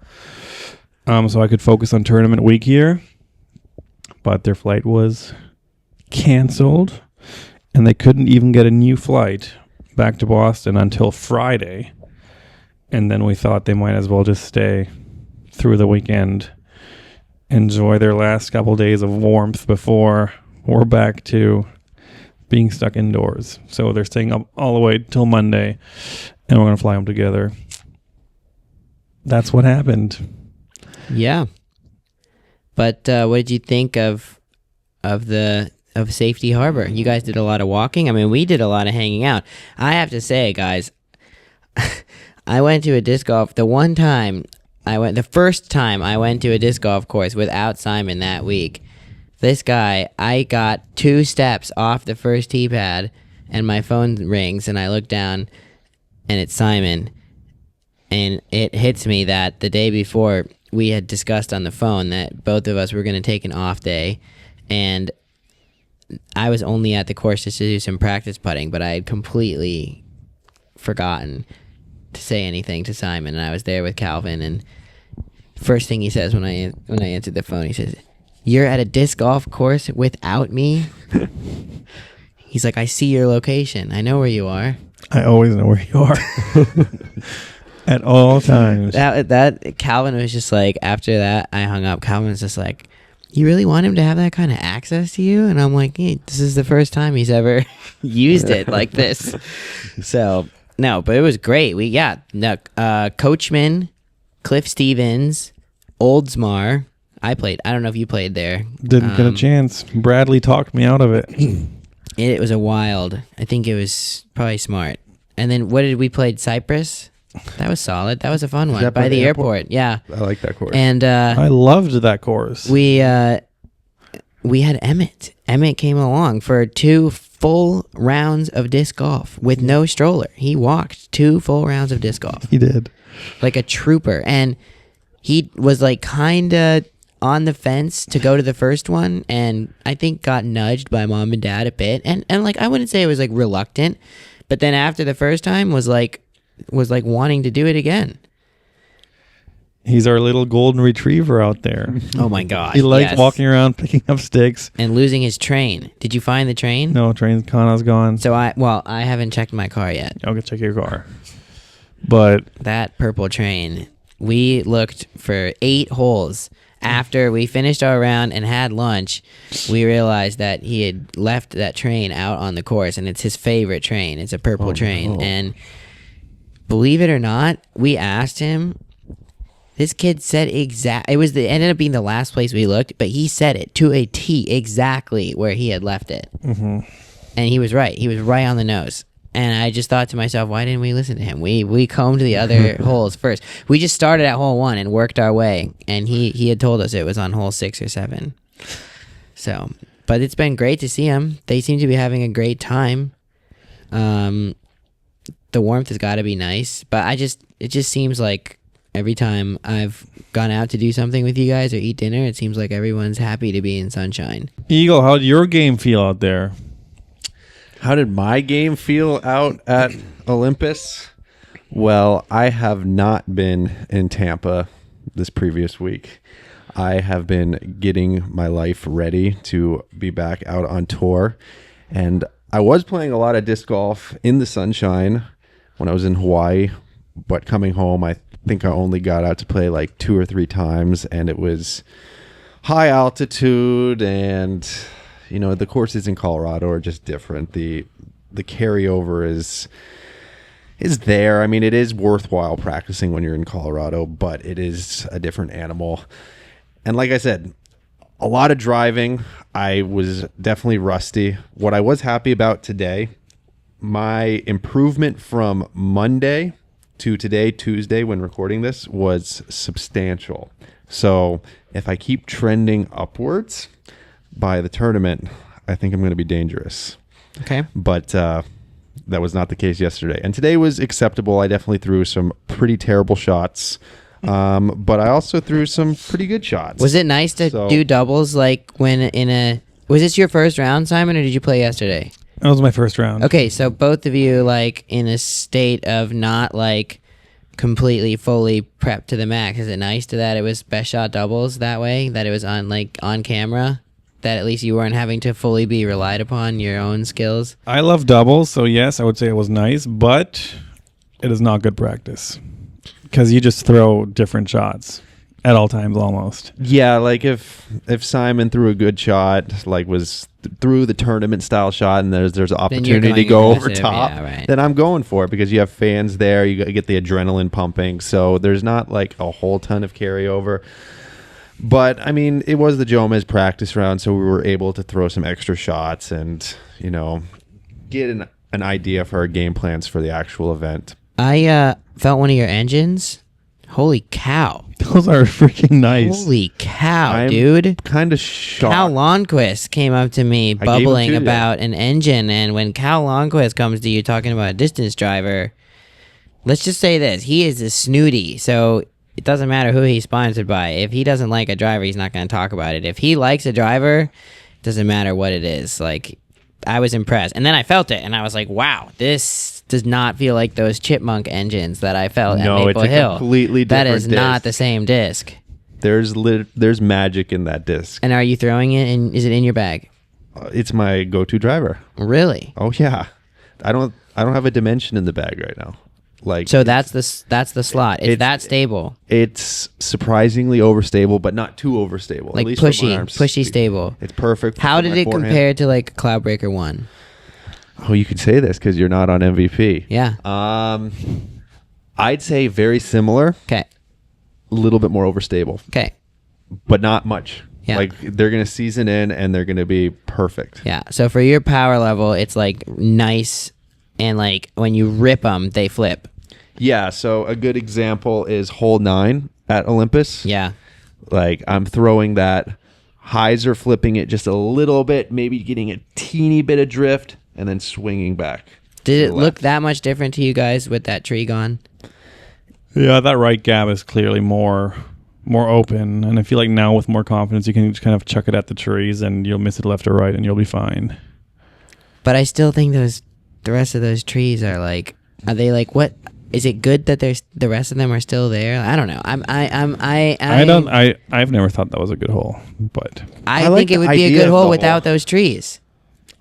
so I could focus on tournament week here, but their flight was canceled and they couldn't even get a new flight back to Boston until Friday. And then we thought they might as well just stay through the weekend, enjoy their last couple days of warmth before we're back to being stuck indoors. So they're staying up all the way till Monday, and we're going to fly them together. That's what happened. Yeah. But what did you think of of Safety Harbor. You guys did a lot of walking. I mean, we did a lot of hanging out. I have to say, guys, I went to a disc golf. The first time I went to a disc golf course without Simon that week. This guy, I got 2 steps off the first tee pad, and my phone rings, and I look down, and it's Simon. And it hits me that the day before, we had discussed on the phone that both of us were going to take an off day, and I was only at the course just to do some practice putting, but I had completely forgotten to say anything to Simon, and I was there with Calvin, and first thing he says when I answered the phone, he says, "You're at a disc golf course without me?" He's like, "I see your location. I know where you are." I always know where you are. At all times. That Calvin was just like, after that, I hung up. Calvin was just like, "You really want him to have that kind of access to you?" And I'm like, hey, this is the first time he's ever used it like this. So, no, but it was great. Coachman, Cliff Stevens, Oldsmar. I don't know if you played there. Didn't get a chance. Bradley talked me out of it. It was a wild. I think it was probably smart. And then what did we play? Cypress? That was solid. That was a fun one. By the airport. Yeah. I like that course. And I loved that course. we had Emmett. Emmett came along for 2 full rounds of disc golf with no stroller. He walked 2 full rounds of disc golf. He did. Like a trooper. And he was like kind of on the fence to go to the first one, and I think got nudged by mom and dad a bit. And like, I wouldn't say it was like reluctant, but then after the first time was like wanting to do it again. He's our little golden retriever out there. Oh my gosh. He likes walking around picking up sticks. And losing his train. Did you find the train? No, Kana's gone. So I haven't checked my car yet. I'll go check your car. But That purple train, we looked for 8 holes. After we finished our round and had lunch, we realized that he had left that train out on the course, and it's his favorite train. It's a purple train. no. And believe it or not, we asked him. This kid said it ended up being the last place we looked, but he said it to a T exactly where he had left it. Mm-hmm. And he was right. He was right on the nose. And I just thought to myself, why didn't we listen to him? We combed the other holes first. We just started at hole 1 and worked our way. And he had told us it was on hole 6 or 7. So, but it's been great to see them. They seem to be having a great time. The warmth has got to be nice. But it just seems like every time I've gone out to do something with you guys or eat dinner, it seems like everyone's happy to be in sunshine. Eagle, how'd your game feel out there? How did my game feel out at Olympus? Well, I have not been in Tampa this previous week. I have been getting my life ready to be back out on tour. And I was playing a lot of disc golf in the sunshine when I was in Hawaii. But coming home, I think I only got out to play like 2 or 3 times. And it was high altitude, and the courses in Colorado are just different. The carryover is there. I mean, it is worthwhile practicing when you're in Colorado, but it is a different animal. And like I said, a lot of driving. I was definitely rusty. What I was happy about today, my improvement from Monday to today, Tuesday, when recording this, was substantial. So if I keep trending upwards by the tournament, I think I'm going to be dangerous. Okay. But that was not the case yesterday. And today was acceptable. I definitely threw some pretty terrible shots. But I also threw some pretty good shots. Was it nice to do doubles like when was this your first round, Simon, or did you play yesterday? That was my first round. Okay, so both of you like in a state of not like completely fully prepped to the max. Is it nice that it was best shot doubles that way, that it was on camera, that at least you weren't having to fully be relied upon your own skills? I love doubles, so yes, I would say it was nice, but it is not good practice because you just throw different shots at all times almost. Yeah, like if Simon threw a good shot, like threw the tournament style shot, and there's opportunity to go over top, yeah, right. Then I'm going for it because you have fans there. You get the adrenaline pumping, so there's not like a whole ton of carryover. But I mean, it was the Jomez practice round, so we were able to throw some extra shots and get an idea for our game plans for the actual event. I felt one of your engines. Holy cow! Those are freaking nice. Holy cow, I'm dude! kind of shocked. Cal Lonnquist came up to me gave him bubbling to you. about an engine, and when Cal Lonnquist comes to you talking about a distance driver, let's just say this: he is a snooty, so it doesn't matter who he's sponsored by. If he doesn't like a driver, he's not going to talk about it. If he likes a driver, it doesn't matter what it is. Like, I was impressed, and then I felt it, and I was like, wow, this does not feel like those Chipmunk engines that I felt at Maple it's a Hill. completely That different is not disc. the same disc. There's magic in that disc. And are you throwing it in? Is it in your bag? It's my go-to driver. Really? Oh yeah, I don't have a dimension in the bag right now. Like, So that's the slot. It's it's- that stable, it's surprisingly overstable, but not too overstable. like at least from pushy, what I'm pushy seeing. stable. It's perfect. How for did my it forehand. compare to like Cloudbreaker 1? Oh, you could say this because you're not on MVP. Yeah. I'd say very similar. Okay. A little bit more overstable, Okay. but not much. Yeah. Like, they're gonna season in and they're gonna be perfect. Yeah. So for your power level, it's like nice, and like when you rip them, they flip. Yeah. So a good example is hole 9 at Olympus. Yeah. Like, I'm throwing that. Highs are flipping it just a little bit, maybe getting a teeny bit of drift, and then swinging back. Did to it the look left. that much different to you guys with that tree gone? Yeah, that right gap is clearly more open, and I feel like now with more confidence, you can just kind of chuck it at the trees, and you'll miss it left or right, and you'll be fine. But I still think the rest of those trees are they like what? Is it good that there's the rest of them are still there? I don't know. I've never thought that was a good hole, but I I like think it the would be a idea good of hole the without hole. those trees.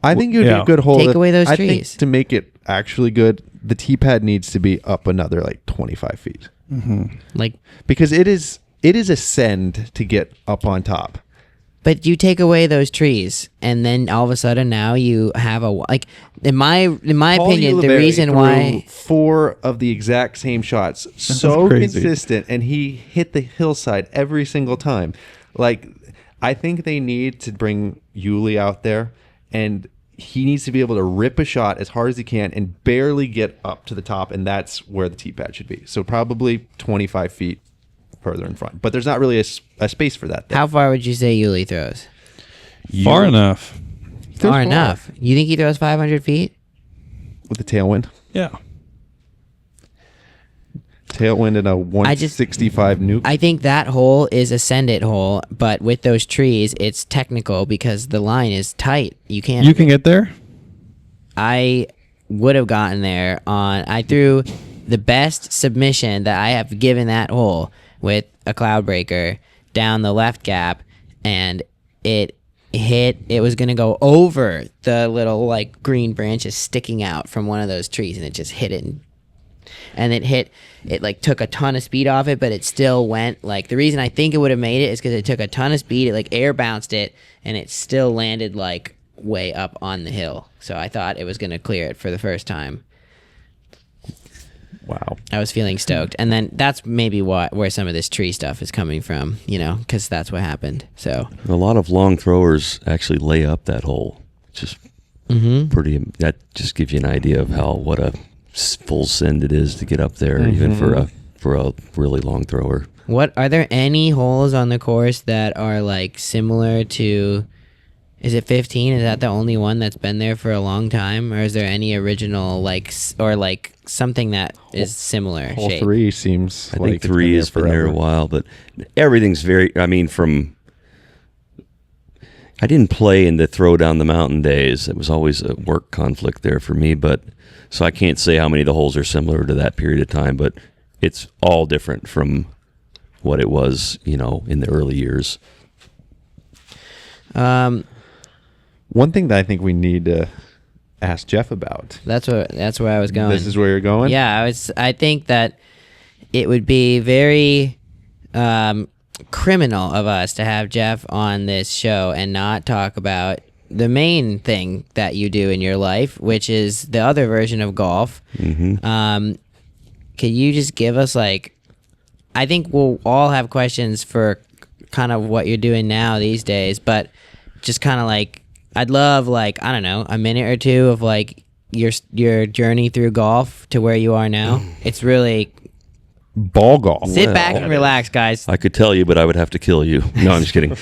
I think it would be Yeah. a good hole. Take away those I think trees. to make it actually good, the tee pad needs to be up another like 25 feet Like, because it is a send to get up on top. but you take away those trees, and then all of a sudden now you have in my Paul opinion, the Ulibarri reason threw why 4 of the exact same shots, so crazy. consistent, and he hit the hillside every single time. Like, I think they need to bring Yuli out there, and he needs to be able to rip a shot as hard as he can and barely get up to the top, and that's where the tee pad should be. So probably 25 feet further in front. But there's not really a space for that there. how far would you say Yuli throws? far enough. Throws Far enough. You think he throws 500 feet? with the tailwind. Yeah. Tailwind and a 165 nuke. I think that hole is a send it hole, but with those trees, it's technical because the line is tight. You can't. You can get there? I would have gotten there on. I threw the best submission that I have given that hole with a cloud breaker down the left gap, and it hit. It was gonna go over the little like green branches sticking out from one of those trees, and it just hit it. And it hit. It like took a ton of speed off it, but it still went. Like, the reason I think it would have made it is because it took a ton of speed. It like air bounced it, and it still landed like way up on the hill. So I thought it was going to clear it for the first time. Wow. I was feeling stoked, and then that's maybe where some of this tree stuff is coming from, because that's what happened. So A lot of long throwers actually lay up that hole. Just pretty. That just gives you an idea of what a full send it is to get up there, even for a really long thrower. what are there any holes on the course that are like similar to? Is it 15? Is that the only one that's been there for a long time, or is there any original or something that is similar Hole shape? 3 seems I like think it's 3 been has been there a forever. while, but everything's very. I mean, I didn't play in the throw down the mountain days. It was always a work conflict there for me, but so I can't say how many of the holes are similar to that period of time, but it's all different from what it was, in the early years. One thing that I think we need to ask Jeff about. That's where I was going. This is where you're going? Yeah, I think that it would be very criminal of us to have Jeff on this show and not talk about the main thing that you do in your life, which is the other version of golf. Could you just give us I think we'll all have questions for kind of what you're doing now these days, but just kind of like, I'd love like, I don't know, a minute or two of like your journey through golf to where you are now. It's really Ball golf. sit back and relax, guys. I could tell you, but I would have to kill you. No, I'm just kidding.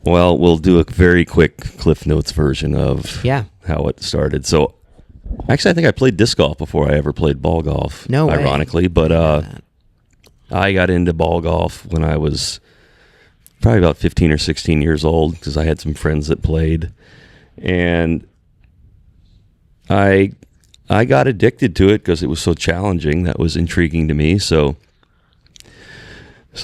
Well, we'll do a very quick Cliff Notes version of how it started. So, actually, I think I played disc golf before I ever played ball golf. No way. Ironically, but I got into ball golf when I was probably about 15 or 16 years old because I had some friends that played, and I got addicted to it because it was so challenging. That was intriguing to me. So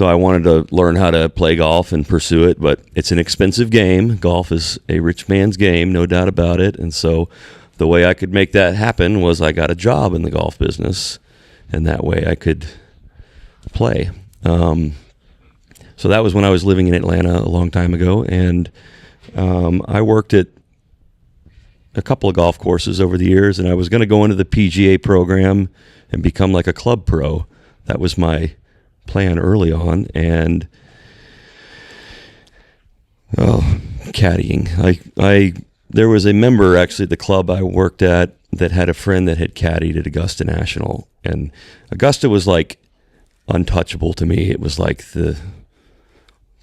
I wanted to learn how to play golf and pursue it, but it's an expensive game. Golf is a rich man's game, no doubt about it. And so the way I could make that happen was I got a job in the golf business, and that way I could play. So that was when I was living in Atlanta a long time ago, and I worked at a couple of golf courses over the years, and I was going to go into the PGA program and become like a club pro. That was my plan early on, and caddying. There was a member actually at the club I worked at that had a friend that had caddied at Augusta National, and Augusta was like untouchable to me. It was like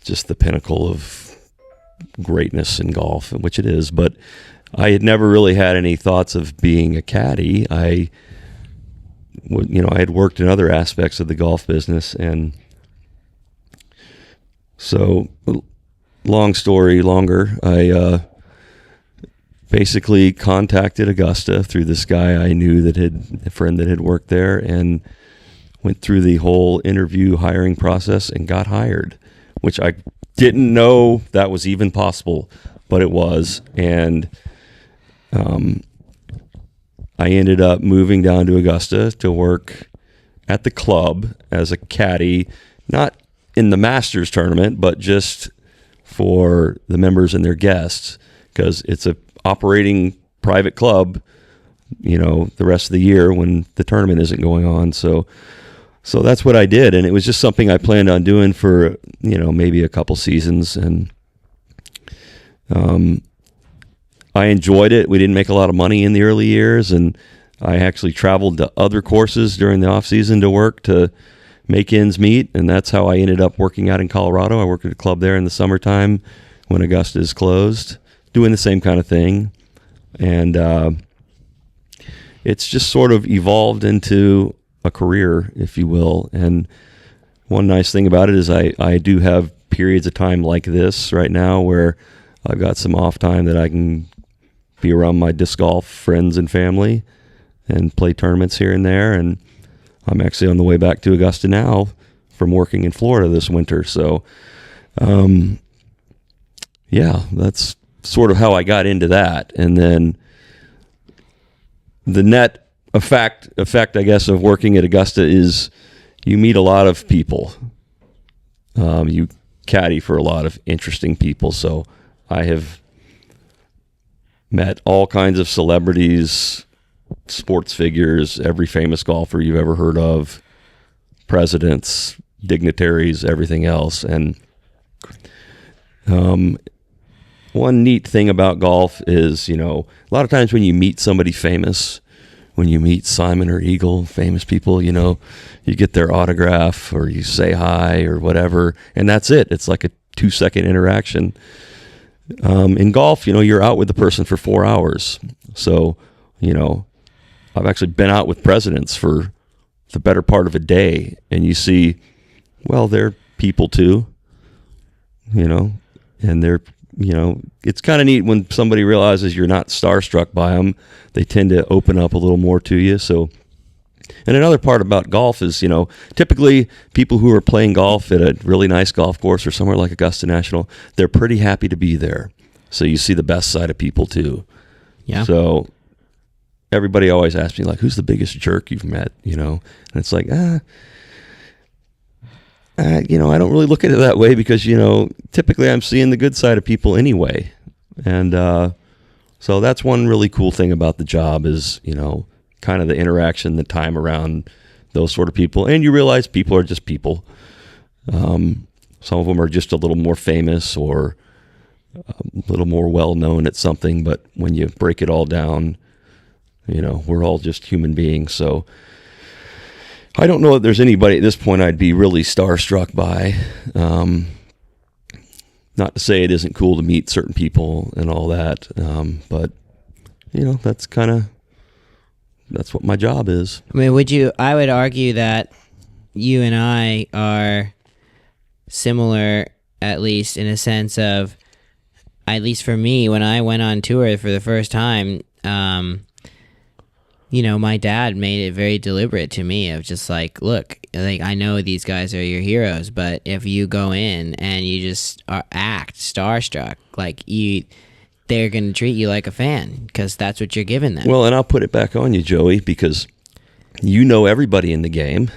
just the pinnacle of greatness in golf, which it is, but I had never really had any thoughts of being a caddy. I had worked in other aspects of the golf business, and so long story longer, I basically contacted Augusta through this guy I knew a friend that had worked there, and went through the whole interview hiring process and got hired, which I didn't know that was even possible, but it was. And I ended up moving down to Augusta to work at the club as a caddy, not in the Masters tournament, but just for the members and their guests, because it's a operating private club, the rest of the year when the tournament isn't going on. So that's what I did, and it was just something I planned on doing for, maybe a couple seasons, and I enjoyed it. We didn't make a lot of money in the early years, and I actually traveled to other courses during the off season to work to make ends meet, and that's how I ended up working out in Colorado. I worked at a club there in the summertime when Augusta is closed, doing the same kind of thing, and it's just sort of evolved into a career, if you will. And one nice thing about it is I do have periods of time like this right now where I've got some off time that I can be around my disc golf friends and family and play tournaments here and there. And I'm actually on the way back to Augusta now from working in Florida this winter. So, that's sort of how I got into that. And then the net effect, I guess, of working at Augusta is you meet a lot of people. You caddy for a lot of interesting people. So I have met all kinds of celebrities, sports figures, every famous golfer you've ever heard of, presidents, dignitaries, everything else. And one neat thing about golf is, a lot of times when you meet somebody famous, when you meet Simon or Eagle, famous people, you get their autograph or you say hi or whatever, and that's it. It's like a 2-second interaction. In golf, you're out with the person for 4 hours. So, I've actually been out with presidents for the better part of a day, and you see, well, they're people too, and they're, it's kind of neat when somebody realizes you're not starstruck by them. They tend to open up a little more to you. So, and another part about golf is, typically people who are playing golf at a really nice golf course or somewhere like Augusta National, they're pretty happy to be there. So you see the best side of people too. Yeah. So everybody always asks me, like, who's the biggest jerk you've met? And it's like, I don't really look at it that way because, typically I'm seeing the good side of people anyway. And so that's one really cool thing about the job is, kind of the interaction, the time around those sort of people. And you realize people are just people. Some of them are just a little more famous or a little more well-known at something, but when you break it all down, we're all just human beings. So I don't know if there's anybody at this point I'd be really starstruck by. Not to say it isn't cool to meet certain people and all that, but that's what my job is. I mean, I would argue that you and I are similar, at least in a sense of, at least for me, when I went on tour for the first time, my dad made it very deliberate to me of just like, look, like, I know these guys are your heroes, but if you go in and you just act starstruck, like they're going to treat you like a fan because that's what you're giving them. Well, and I'll put it back on you, Joey, because you know everybody in the game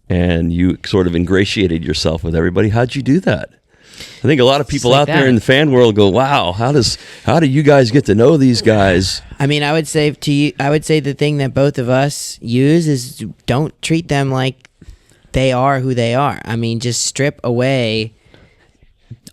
and you sort of ingratiated yourself with everybody. How'd you do that? I think a lot of people out there in the fan world go, wow, how do you guys get to know these guys? I mean, I would say the thing that both of us use is don't treat them like they are who they are. I mean, just strip away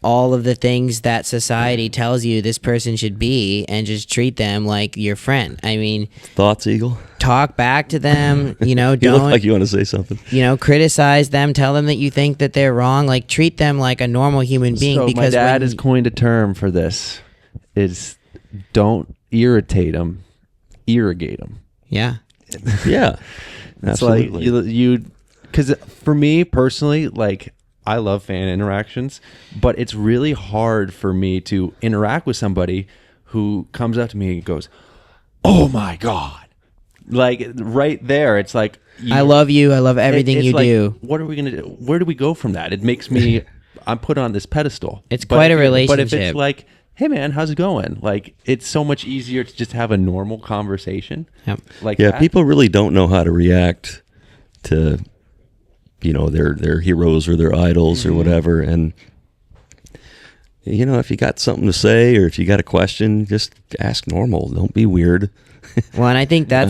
all of the things that society tells you this person should be and just treat them like your friend. I mean, thoughts, Eagle? Talk back to them, You don't look like you want to say something. Criticize them, tell them that you think that they're wrong, like treat them like a normal human being. So because my dad has coined a term for this. Is don't irritate them, irrigate them. Yeah. Yeah. It's Absolutely. like you because for me personally, like, I love fan interactions, but it's really hard for me to interact with somebody who comes up to me and goes, "Oh my God." Like right there, it's like, I love you. I love everything you like, do. What are we going to do? Where do we go from that? It makes me, I'm put on this pedestal. It's quite a relationship. But if it's like, hey man, how's it going? Like, it's so much easier to just have a normal conversation. Yep. Like, yeah, that. people really don't know how to react to their heroes or their idols or whatever. And if you got something to say or if you got a question, just ask normal. Don't be weird. Well, and I think I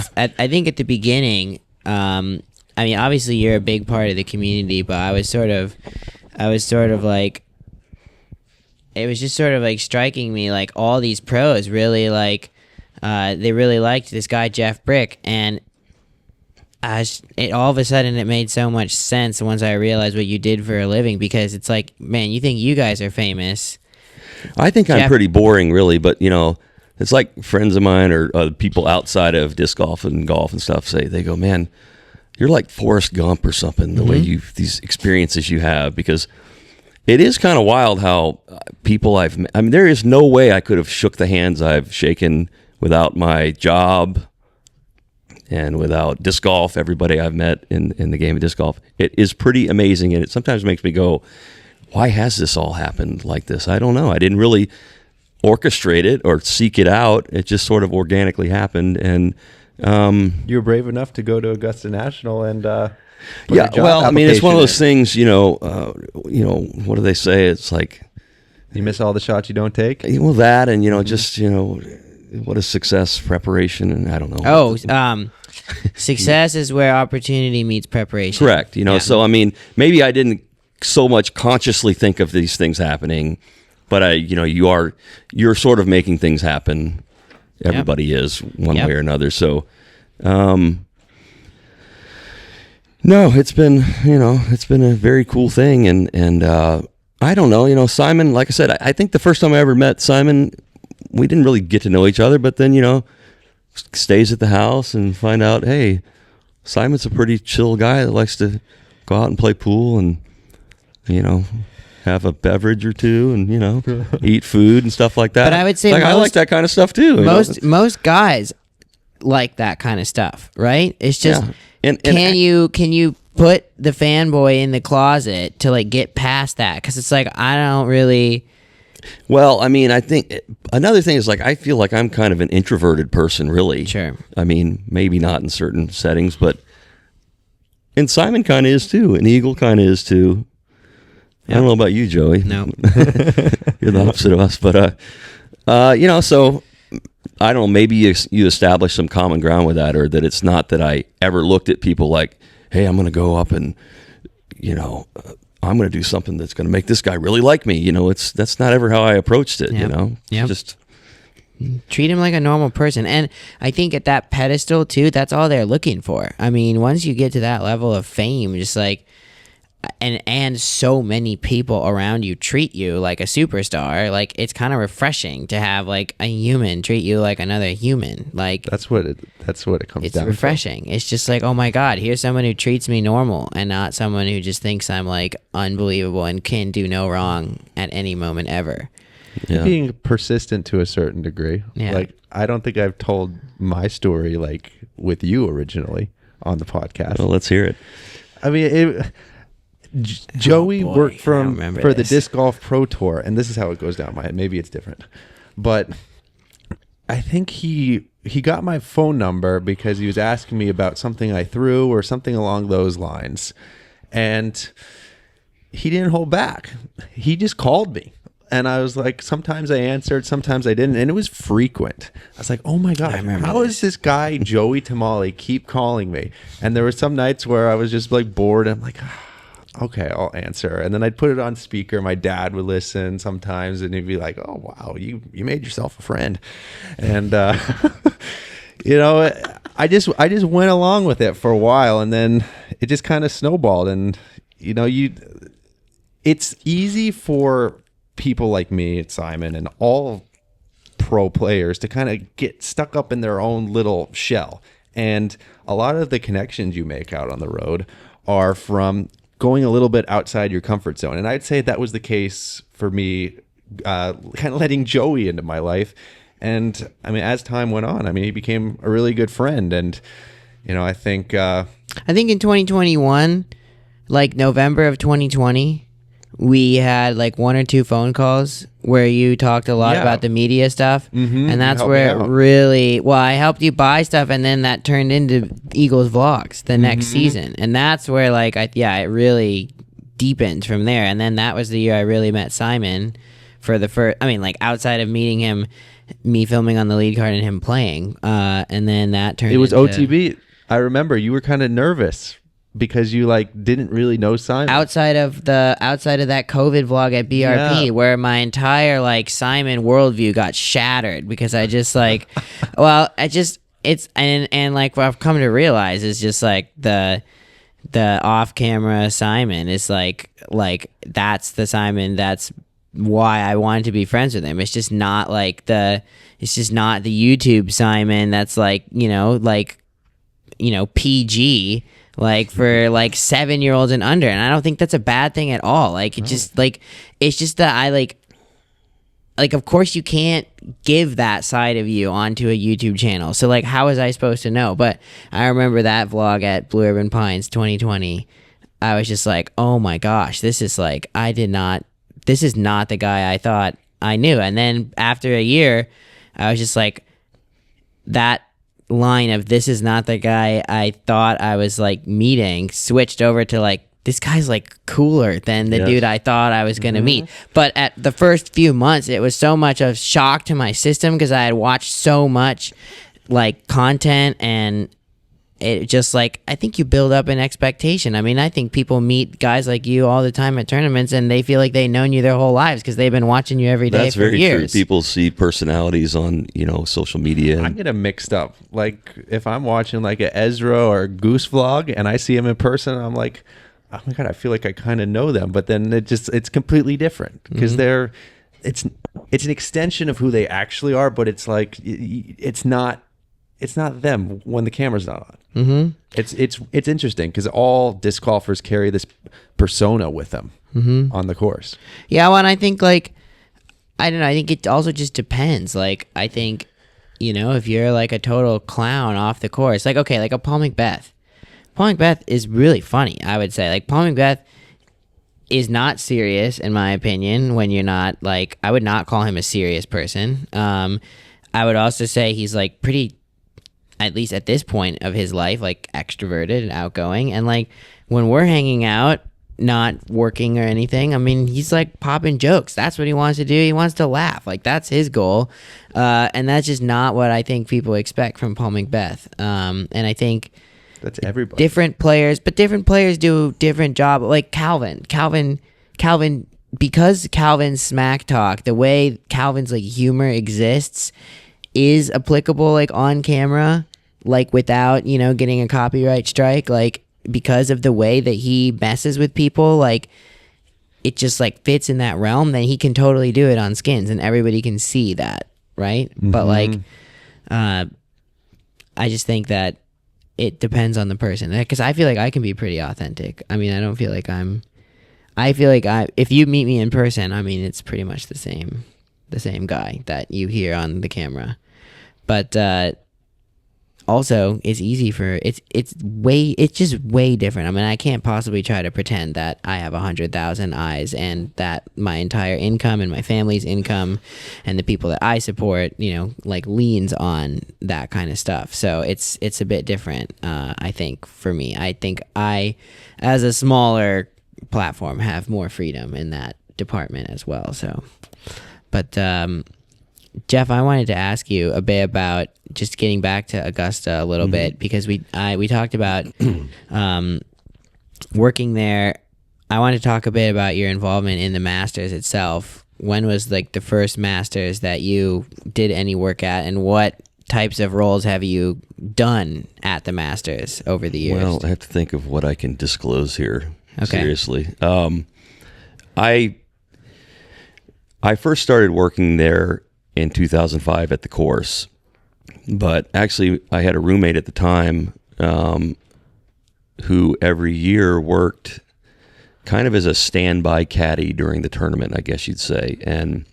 think at the beginning, I mean, obviously you're a big part of the community, but I was sort of like, it was just sort of like striking me, like all these pros really like, they really liked this guy, Jeff Bryk, and all of a sudden it made so much sense once I realized what you did for a living, because it's like, man, you think you guys are famous. I think I'm pretty boring, really, but it's like friends of mine or people outside of disc golf and golf and stuff they go, man, you're like Forrest Gump or something, the way these experiences you have, because it is kind of wild how people I mean, there is no way I could have shook the hands I've shaken without my job and without disc golf, everybody I've met in the game of disc golf. It is pretty amazing, and it sometimes makes me go, why has this all happened like this? I don't know. I didn't really orchestrate it or seek it out. It just sort of organically happened. And you were brave enough to go to Augusta National and yeah, well, I mean, it's one of those things, what do they say? It's like, you miss all the shots you don't take. Well, that, and just what is success, preparation, and I don't know. Oh, success is where opportunity meets preparation. Correct. So I mean, maybe I didn't so much consciously think of these things happening, but you're sort of making things happen. Everybody is one way or another. So, no, it's been a very cool thing, and I don't know, Simon. Like I said, I think the first time I ever met Simon, we didn't really get to know each other, but then stays at the house and find out, hey, Simon's a pretty chill guy that likes to go out and play pool and have a beverage or two and eat food and stuff like that. But I would say I like that kind of stuff too. Most guys like that kind of stuff, right? It's just can you put the fanboy in the closet to like get past that? Because it's like, I don't really. Well, I mean, I think another thing is, like, I feel like I'm kind of an introverted person, really. Sure. I mean, maybe not in certain settings, and Simon kind of is too, and Eagle kind of is too. I don't know about you, Joey. No. You're the opposite of us, but so I don't know. Maybe you establish some common ground with that, or that it's not that I ever looked at people like, hey, I'm going to go up and I'm going to do something that's going to make this guy really like me. That's not ever how I approached it. Yep. Just treat him like a normal person. And I think at that pedestal too, that's all they're looking for. I mean, once you get to that level of fame, just like, and so many people around you treat you like a superstar, like it's kind of refreshing to have like a human treat you like another human. Like That's what it comes it's down refreshing. It's just like, oh my God, here's someone who treats me normal and not someone who just thinks I'm like unbelievable and can do no wrong at any moment ever. to. Being persistent to a certain degree. Yeah. Like, I don't think I've told my story like with you originally on the podcast. well, let's hear it. I mean, Joey boy, worked I for remember the this. Disc Golf Pro Tour, and this is how it goes down. Maybe it's different, but I think he got my phone number because he was asking me about something I threw or something along those lines, and he didn't hold back. He just called me. And I was like, sometimes I answered, sometimes I didn't. And it was frequent. I was like, oh my God, how does this guy, Joey Tamale, keep calling me? And there were some nights where I was just like bored. I'm like, okay, I'll answer. And then I'd put it on speaker. My dad would listen sometimes and he'd be like, oh, wow, you made yourself a friend. And, I just went along with it for a while. And then it just kind of snowballed. And, it's easy for people like me, Simon, and all pro players to kind of get stuck up in their own little shell. And a lot of the connections you make out on the road are from going a little bit outside your comfort zone. And I'd say that was the case for me, kind of letting Joey into my life. And I mean, as time went on, I mean, he became a really good friend. And, I think in 2021, like November of 2020, we had like 1 or 2 phone calls where you talked a lot about the media stuff. Mm-hmm. And that's You helped where me it out. really, I helped you buy stuff, and then that turned into Eagles Vlogs the next season. And that's where like, it really deepened from there. And then that was the year I really met Simon for the first, outside of meeting him, me filming on the lead card and him playing. And then that turned it was into, OTB. I remember you were kind of nervous because you didn't really know Simon. outside of that COVID vlog at BRP, Yeah. where my entire like Simon worldview got shattered because I just like, what I've come to realize is just like the off camera Simon is like that's the Simon. That's why I wanted to be friends with him. It's just not it's just not the YouTube Simon. That's PG. Like for like 7-year-olds and under, and I don't think that's a bad thing at all. Like it just like it's just that I like of course you can't give that side of you onto a YouTube channel. So like how was I supposed to know? But I remember that vlog at Blue Urban Pines 2020. I was just like, oh my gosh, this is not the guy I thought I knew. And then after a year, I was just like, that line of this is not the guy I thought I was like meeting switched over to like, this guy's like cooler than the dude I thought I was going to meet. But at the first few months, it was so much of shock to my system because I had watched so much like content, and it just like, I think you build up an expectation. I mean, I think people meet guys like you all the time at tournaments and they feel like they've known you their whole lives because they've been watching you every day That's for very years. true. People see personalities on social media. I get them mixed up. Like if I'm watching like a Ezra or a Goose vlog and I see him in person, I'm like, oh my God, I feel like I kind of know them. But then it's completely different because it's an extension of who they actually are, but it's like, it's not them when the camera's not on. Mm-hmm. It's interesting because all disc golfers carry this persona with them on the course. Yeah, well, and I think like, I don't know, I think it also just depends. Like, I think, if you're like a total clown off the course, like, okay, like a Paul McBeth. Paul McBeth is really funny, I would say. Like, Paul McBeth is not serious, in my opinion, when you're not, like, I would not call him a serious person. I would also say he's, like, pretty, at least at this point of his life, like, extroverted and outgoing. And, like, when we're hanging out, not working or anything, I mean, he's, like, popping jokes. That's what he wants to do. He wants to laugh. Like, that's his goal. And that's just not what I think people expect from Paul McBeth. And I think That's everybody. different players, but different players do different job. Like Calvin, because Calvin's smack talk, the way Calvin's like humor exists, is applicable like on camera, like without getting a copyright strike, like because of the way that he messes with people, like it just like fits in that realm. Then he can totally do it on skins, and everybody can see that, right? But like, I just think that it depends on the person, because I feel like I can be pretty authentic. I mean, I don't feel like I feel like if you meet me in person, I mean, it's pretty much the same guy that you hear on the camera. But also, it's easy for it's just way different. I mean, I can't possibly try to pretend that I have 100,000 eyes and that my entire income and my family's income and the people that I support, like leans on that kind of stuff. So it's a bit different. I think for me, I think I, as a smaller platform, have more freedom in that department as well. So, but Jeff, I wanted to ask you a bit about just getting back to Augusta a little bit, because we talked about working there. I want to talk a bit about your involvement in the Masters itself. When was like the first Masters that you did any work at, and what types of roles have you done at the Masters over the years? Well, I have to think of what I can disclose here. Okay. Seriously. I first started working there in 2005 at the course, but actually I had a roommate at the time who every year worked kind of as a standby caddy during the tournament, I guess you'd say. And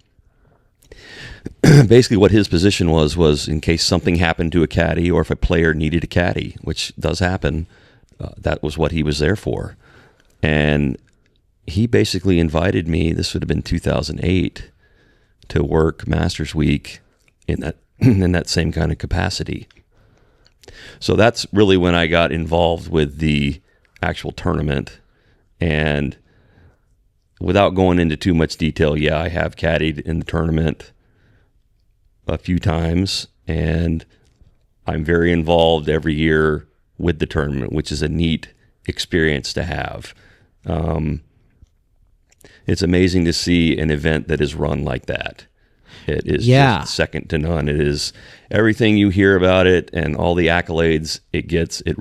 basically what his position was in case something happened to a caddy, or if a player needed a caddy, which does happen, that was what he was there for. And he basically invited me, this would have been 2008, to work Masters Week in that same kind of capacity. So that's really when I got involved with the actual tournament. And without going into too much detail, yeah, I have caddied in the tournament a few times, and I'm very involved every year with the tournament, which is a neat experience to have. It's amazing to see an event that is run like that. It is just second to none. It is everything you hear about it and all the accolades it gets, it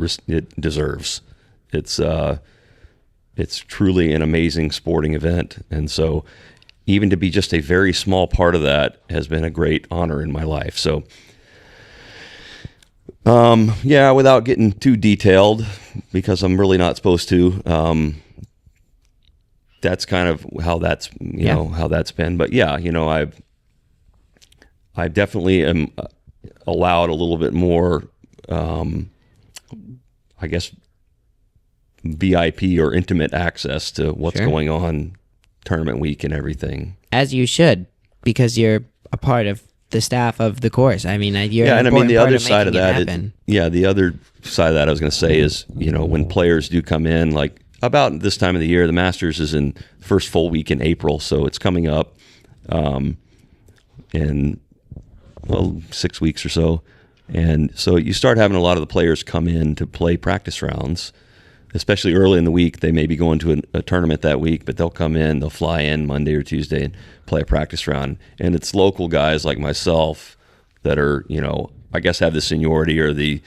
deserves. It's truly an amazing sporting event. And so even to be just a very small part of that has been a great honor in my life. So, without getting too detailed, because I'm really not supposed to, that's kind of how that's, how that's been. But yeah, I definitely am allowed a little bit more, I guess, VIP or intimate access to what's going on tournament week and everything. As you should, because you're a part of the staff of the course. I mean, you're and I mean the other side of that, the other side of that I was going to say is, when players do come in, like about this time of the year, the Masters is in first full week in April, so it's coming up in 6 weeks or so. And so you start having a lot of the players come in to play practice rounds, especially early in the week. They may be going to a tournament that week, but they'll come in, they'll fly in Monday or Tuesday and play a practice round. And it's local guys like myself that are, I guess have the seniority or the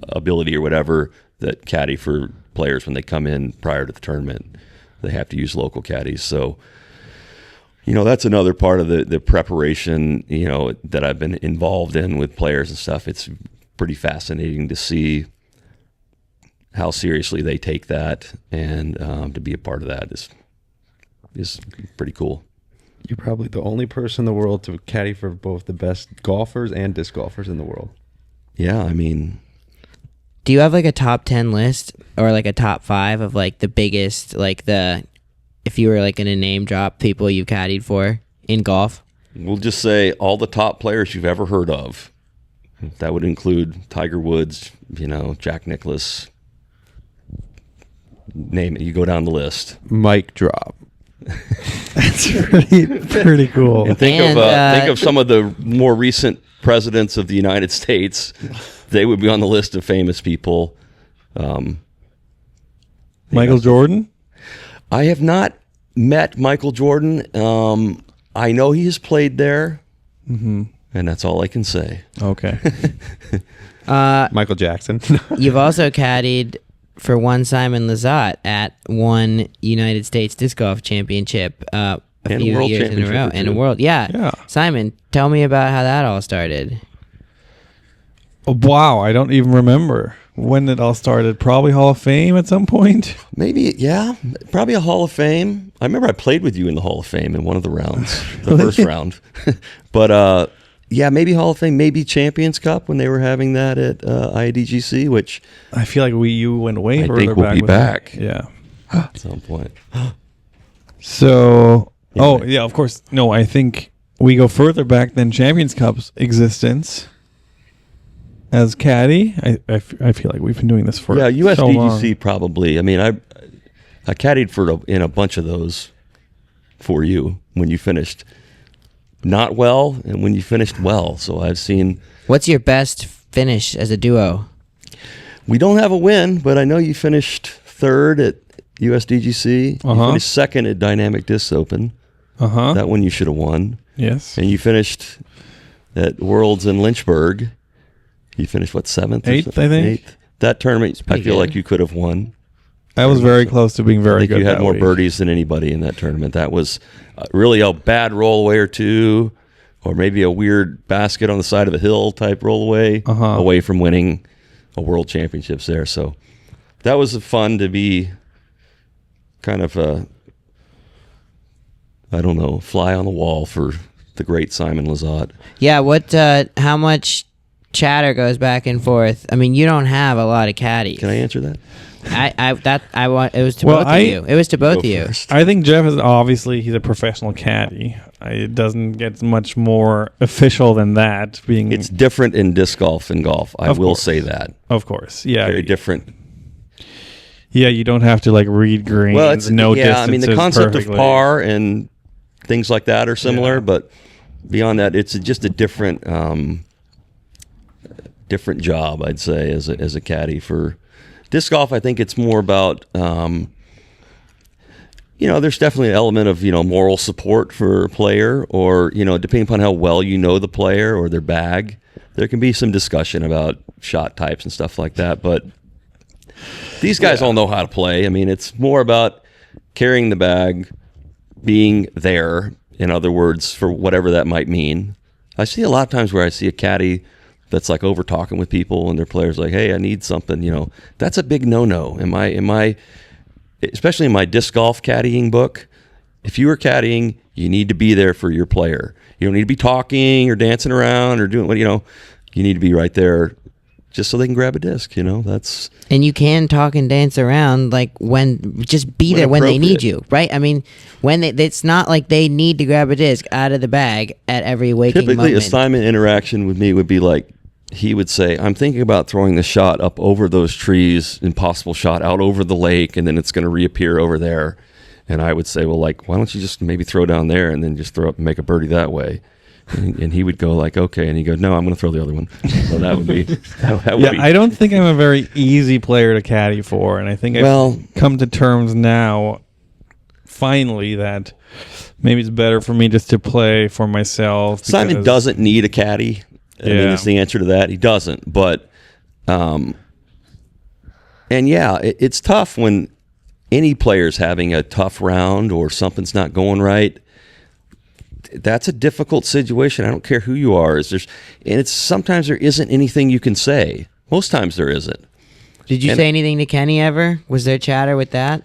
ability or whatever that caddy for players when they come in prior to the tournament. They have to use local caddies. So, that's another part of the preparation, that I've been involved in with players and stuff. It's pretty fascinating to see how seriously they take that, and to be a part of that is pretty cool. You're probably the only person in the world to caddy for both the best golfers and disc golfers in the world. Yeah, I mean... Do you have like a top 10 list or like a top 5 of like the biggest, like if you were like going to name drop people you've caddied for in golf? We'll just say all the top players you've ever heard of. That would include Tiger Woods, Jack Nicklaus. Name it. You go down the list. Mic drop. That's pretty cool. And think of some of the more recent presidents of the United States. They would be on the list of famous people. Michael Jordan? I have not met Michael Jordan. I know he has played there, and that's all I can say. Okay. Michael Jackson. You've also caddied for one Simon Lizotte at one United States Disc Golf Championship a And few World years in a Championship row. or And a two. world, yeah. Yeah. Simon, tell me about how that all started. Wow, I don't even remember when it all started. Probably Hall of Fame at some point. Maybe, yeah, probably a Hall of Fame. I remember I played with you in the Hall of Fame in one of the rounds, the first round. But yeah, maybe Hall of Fame, maybe Champions Cup when they were having that at IDGC, which I feel like you went way I further think we'll back. be with that. back. Yeah. at some point. So, oh yeah, of course. No, I think we go further back than Champions Cup's existence. As caddy, I feel like we've been doing this for Yeah, so long. USDGC probably. I mean, I caddied in a bunch of those for you when you finished not well and when you finished well. So I've seen. What's your best finish as a duo? We don't have a win, but I know you finished third at USDGC. You finished second at Dynamic Disc Open. That one you should have won. Yes. And you finished at Worlds in Lynchburg. You finished, what, seventh? Eighth, I think. Eighth. That tournament, I feel good. like you could have won. I was very close to being I very think good. you had that more week. birdies than anybody in that tournament. That was really a bad rollaway or two, or maybe a weird basket on the side of a hill type rollaway away from winning a world championships there. So that was fun to be kind of I don't know, fly on the wall for the great Simon Lizotte. Yeah, how much chatter goes back and forth? I mean, you don't have a lot of caddies. Can I answer that? It was to Well, both of you. It was to both of Go you. first. I think Jeff is obviously he's a professional caddy. It doesn't get much more official than that. Being It's different in disc golf and golf. I Of will course. say that. of course, yeah, Very different. yeah. You don't have to like read greens. Well, it's no yeah. I mean, the distances concept perfectly. of par and things like that are similar, Yeah. but beyond that, it's just a different different job, I'd say, as a caddy for disc golf. I think it's more about there's definitely an element of moral support for a player, or depending upon how well you know the player or their bag, there can be some discussion about shot types and stuff like that. But these guys all know how to play. I mean, it's more about carrying the bag, being there, in other words, for whatever that might mean. I see a lot of times where I see a caddy that's like over talking with people and their players like, hey, I need something, that's a big no-no. Am I, especially in my disc golf caddying book, if you are caddying, you need to be there for your player. You don't need to be talking or dancing around or doing what, you need to be right there just so they can grab a disc, that's. And you can talk and dance around just be there when they need you, right? I mean, it's not like they need to grab a disc out of the bag at every waking Typically, moment. assignment interaction with me would be like, he would say, I'm thinking about throwing the shot up over those trees, impossible shot out over the lake, and then it's going to reappear over there. And I would say, well, like, why don't you just maybe throw down there and then just throw up and make a birdie that way? And he would go like, okay. And he'd go, no, I'm going to throw the other one. So that would be, that would be. I don't think I'm a very easy player to caddy for, and I think I've come to terms now, finally, that maybe it's better for me just to play for myself. Simon doesn't need a caddy. I mean, that's the answer to that. He doesn't. But, and yeah, it's tough when any player's having a tough round or something's not going right. That's a difficult situation. I don't care who you are. Sometimes there isn't anything you can say. Most times there isn't. Did you say anything to Kenny ever? Was there chatter with that?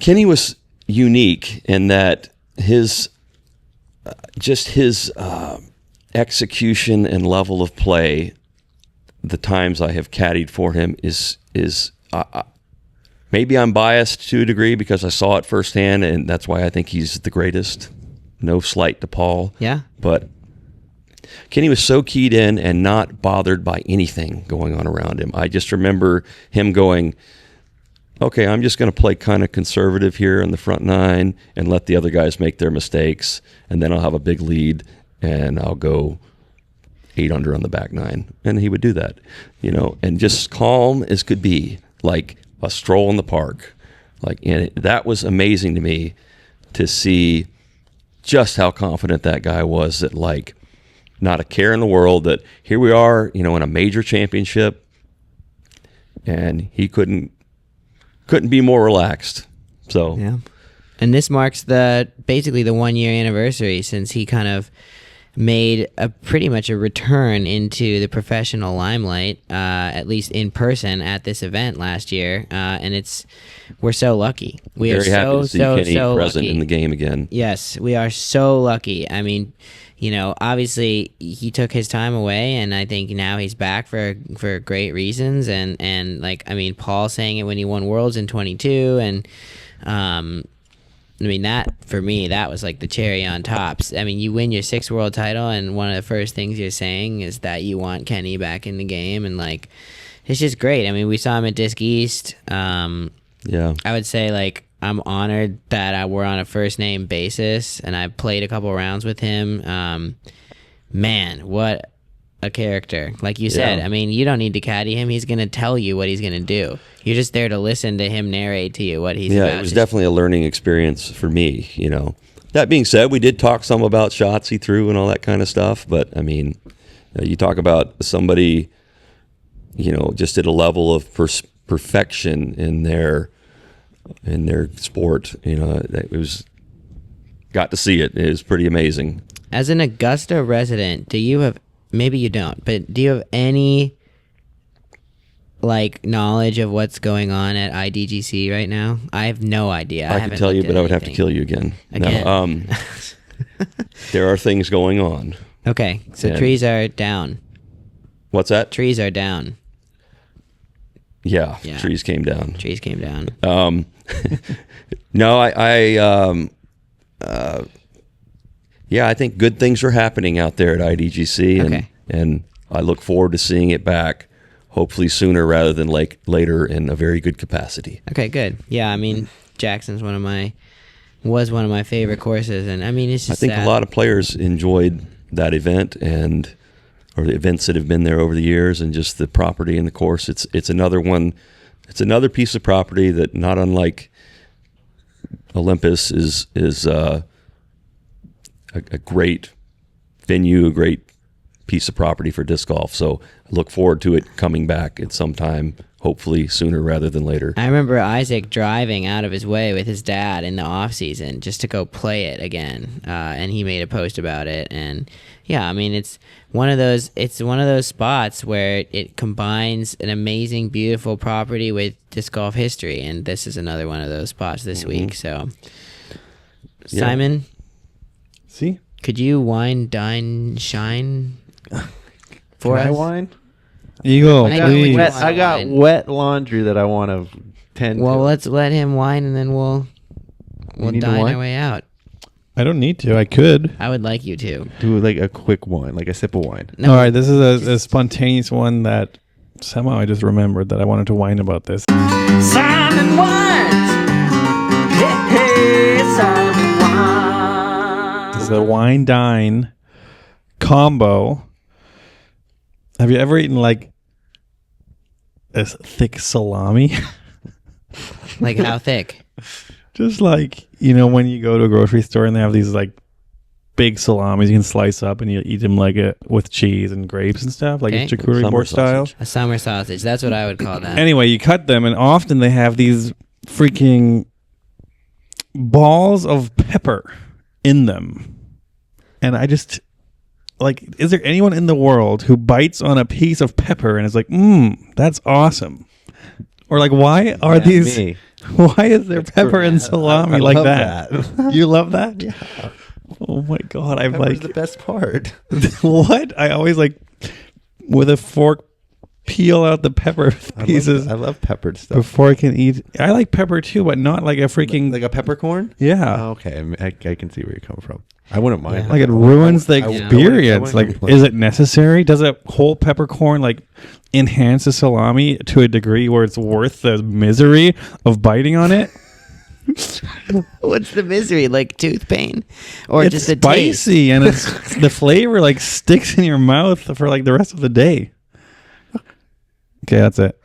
Kenny was unique in that his execution and level of play, the times I have caddied for him is maybe I'm biased to a degree because I saw it firsthand, and that's why I think he's the greatest. No slight to Paul. Yeah. But Kenny was so keyed in and not bothered by anything going on around him. I just remember him going, okay, I'm just going to play kind of conservative here in the front nine and let the other guys make their mistakes, and then I'll have a big lead and I'll go 8 under on the back nine, and he would do that, and just calm as could be, like a stroll in the park. And that was amazing to me to see just how confident that guy was, that like not a care in the world, that here we are, in a major championship, and he couldn't be more relaxed. So yeah. And this marks basically the 1 year anniversary since he kind of made pretty much a return into the professional limelight, at least in person at this event last year. And we're so lucky. We very are happy to see Kenny present lucky. in the game again. Yes, we are so lucky. I mean, obviously he took his time away, and I think now he's back for great reasons. And like, I mean, Paul saying it when he won Worlds in 22, and I mean, that, for me, that was like the cherry on top. I mean, you win your 6th world title, and one of the first things you're saying is that you want Kenny back in the game, and like, it's just great. I mean, we saw him at Disc East. Yeah. I would say, like, I'm honored that we're on a first-name basis, and I played a couple rounds with him. Man, what a character. Like you said, I mean, you don't need to caddy him. He's going to tell you what he's going to do. You're just there to listen to him narrate to you what he's about. Yeah, it was definitely a learning experience for me, That being said, we did talk some about shots he threw and all that kind of stuff, but, I mean, you talk about somebody, just at a level of perfection in their sport, it was, got to see it. It was pretty amazing. As an Augusta resident, do you have, maybe you don't, but do you have any like knowledge of what's going on at IDGC right now? I have no idea. I could tell you, but I would have to kill you again. No, there are things going on. Okay, so And- trees are down. What's that? Trees are down. Yeah, Yeah. trees came down. Trees came down. No, I think good things are happening out there at IDGC, Okay. and I look forward to seeing it back, hopefully sooner rather than later, in a very good capacity. Okay, good. Yeah, I mean, Jackson's was one of my favorite courses, and I mean, it's just I think sad. a lot of players enjoyed that event, or the events that have been there over the years, and just the property and the course. It's another one. It's another piece of property that, not unlike Olympus, is a great venue, a great piece of property for disc golf. So I look forward to it coming back at some time, hopefully sooner rather than later. I remember Isaac driving out of his way with his dad in the off season just to go play it again, and he made a post about it. And yeah, I mean, it's one of those spots where it combines an amazing, beautiful property with disc golf history, and this is another one of those spots this week. So, Yeah. Simon, See? could you wine, dine, shine for Can I us? whine? Eagle, I got please. wet- I got Wine. wet laundry that I want to tend Well, to. let's let him wine, and then we'll need to dine wine? our way out. I don't need to. I could. I would like you to. do like a quick wine, like a sip of wine. No, All right, this is a spontaneous one that somehow I just remembered that I wanted to whine about this. Simon Wines. Hey, Simon Wines. This is a wine dine combo. Have you ever eaten like a thick salami? like how thick? Just like, when you go to a grocery store and they have these like big salamis you can slice up and you eat them like with cheese and grapes and stuff, like Okay. a charcuterie Summer board style. sausage. A summer sausage. That's what I would call that. Anyway, you cut them, and often they have these freaking balls of pepper in them. And I just, like, is there anyone in the world who bites on a piece of pepper and is like, that's awesome? Or like, why are these, me. why is there pepper in salami I like love that? You love that? Yeah, Oh my God. I'm pepper's like, the best part. what? I always like, with a fork, peel out the pepper pieces I love peppered stuff. before I can eat. I like pepper too, but not like a freaking, Like a peppercorn? yeah. Oh, okay, I can see where you come from. I wouldn't mind. Yeah. Like it ruins the I wouldn't- experience. I wouldn't Like, complain. is it necessary? Does a whole peppercorn like enhance the salami to a degree where it's worth the misery of biting on it? What's the misery? Like tooth pain, or It's just a taste? spicy, and it's the flavor like sticks in your mouth for like the rest of the day. Okay, that's it.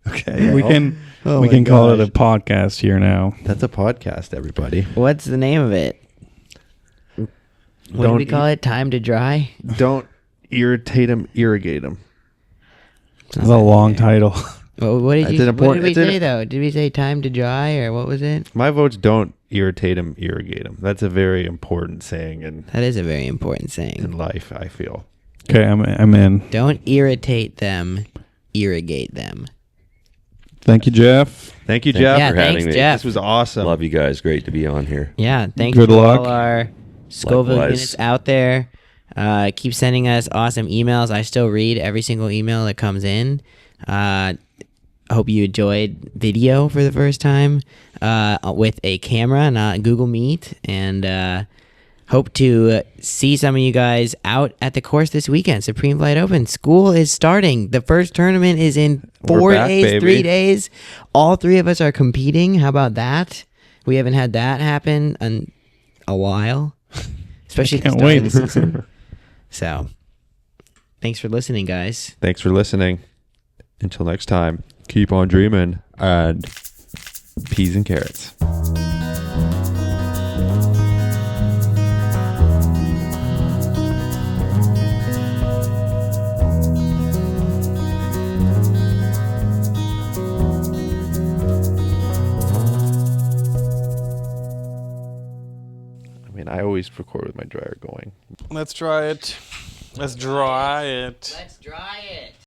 Okay, we can Oh we my can call it a gosh. podcast here now. That's a podcast, everybody. What's the name of it? What do Don't we call it? Time to dry. Don't irritate them, irrigate them. It's a long title. Well, what did It's you? an What important- did we it's an- say though? Did we say time to dry, or what was it? My vote's don't irritate them, irrigate them. That's a very important saying That is a very important in saying. life, I feel. Okay, I'm in. Don't irritate them, irrigate them. Thank you, Jeff. Thank you, Thank you Jeff. Yeah, for having thanks, me. Jeff. This was awesome. Love you guys. Great to be on here. Yeah, thanks Good to luck. all our Scoville Likewise. units out there. Keep sending us awesome emails. I still read every single email that comes in. I hope you enjoyed video for the first time with a camera, not Google Meet, and hope to see some of you guys out at the course this weekend. Supreme Flight Open. School is starting. The first tournament is in We're 4 back, days, baby. 3 days. All three of us are competing. How about that? We haven't had that happen in a while, especially at the Can't start wait. of the season. So, thanks for listening, guys. Thanks for listening. Until next time, keep on dreaming and peas and carrots. I always record with my dryer going. Let's try it. Let's dry it. Let's dry it.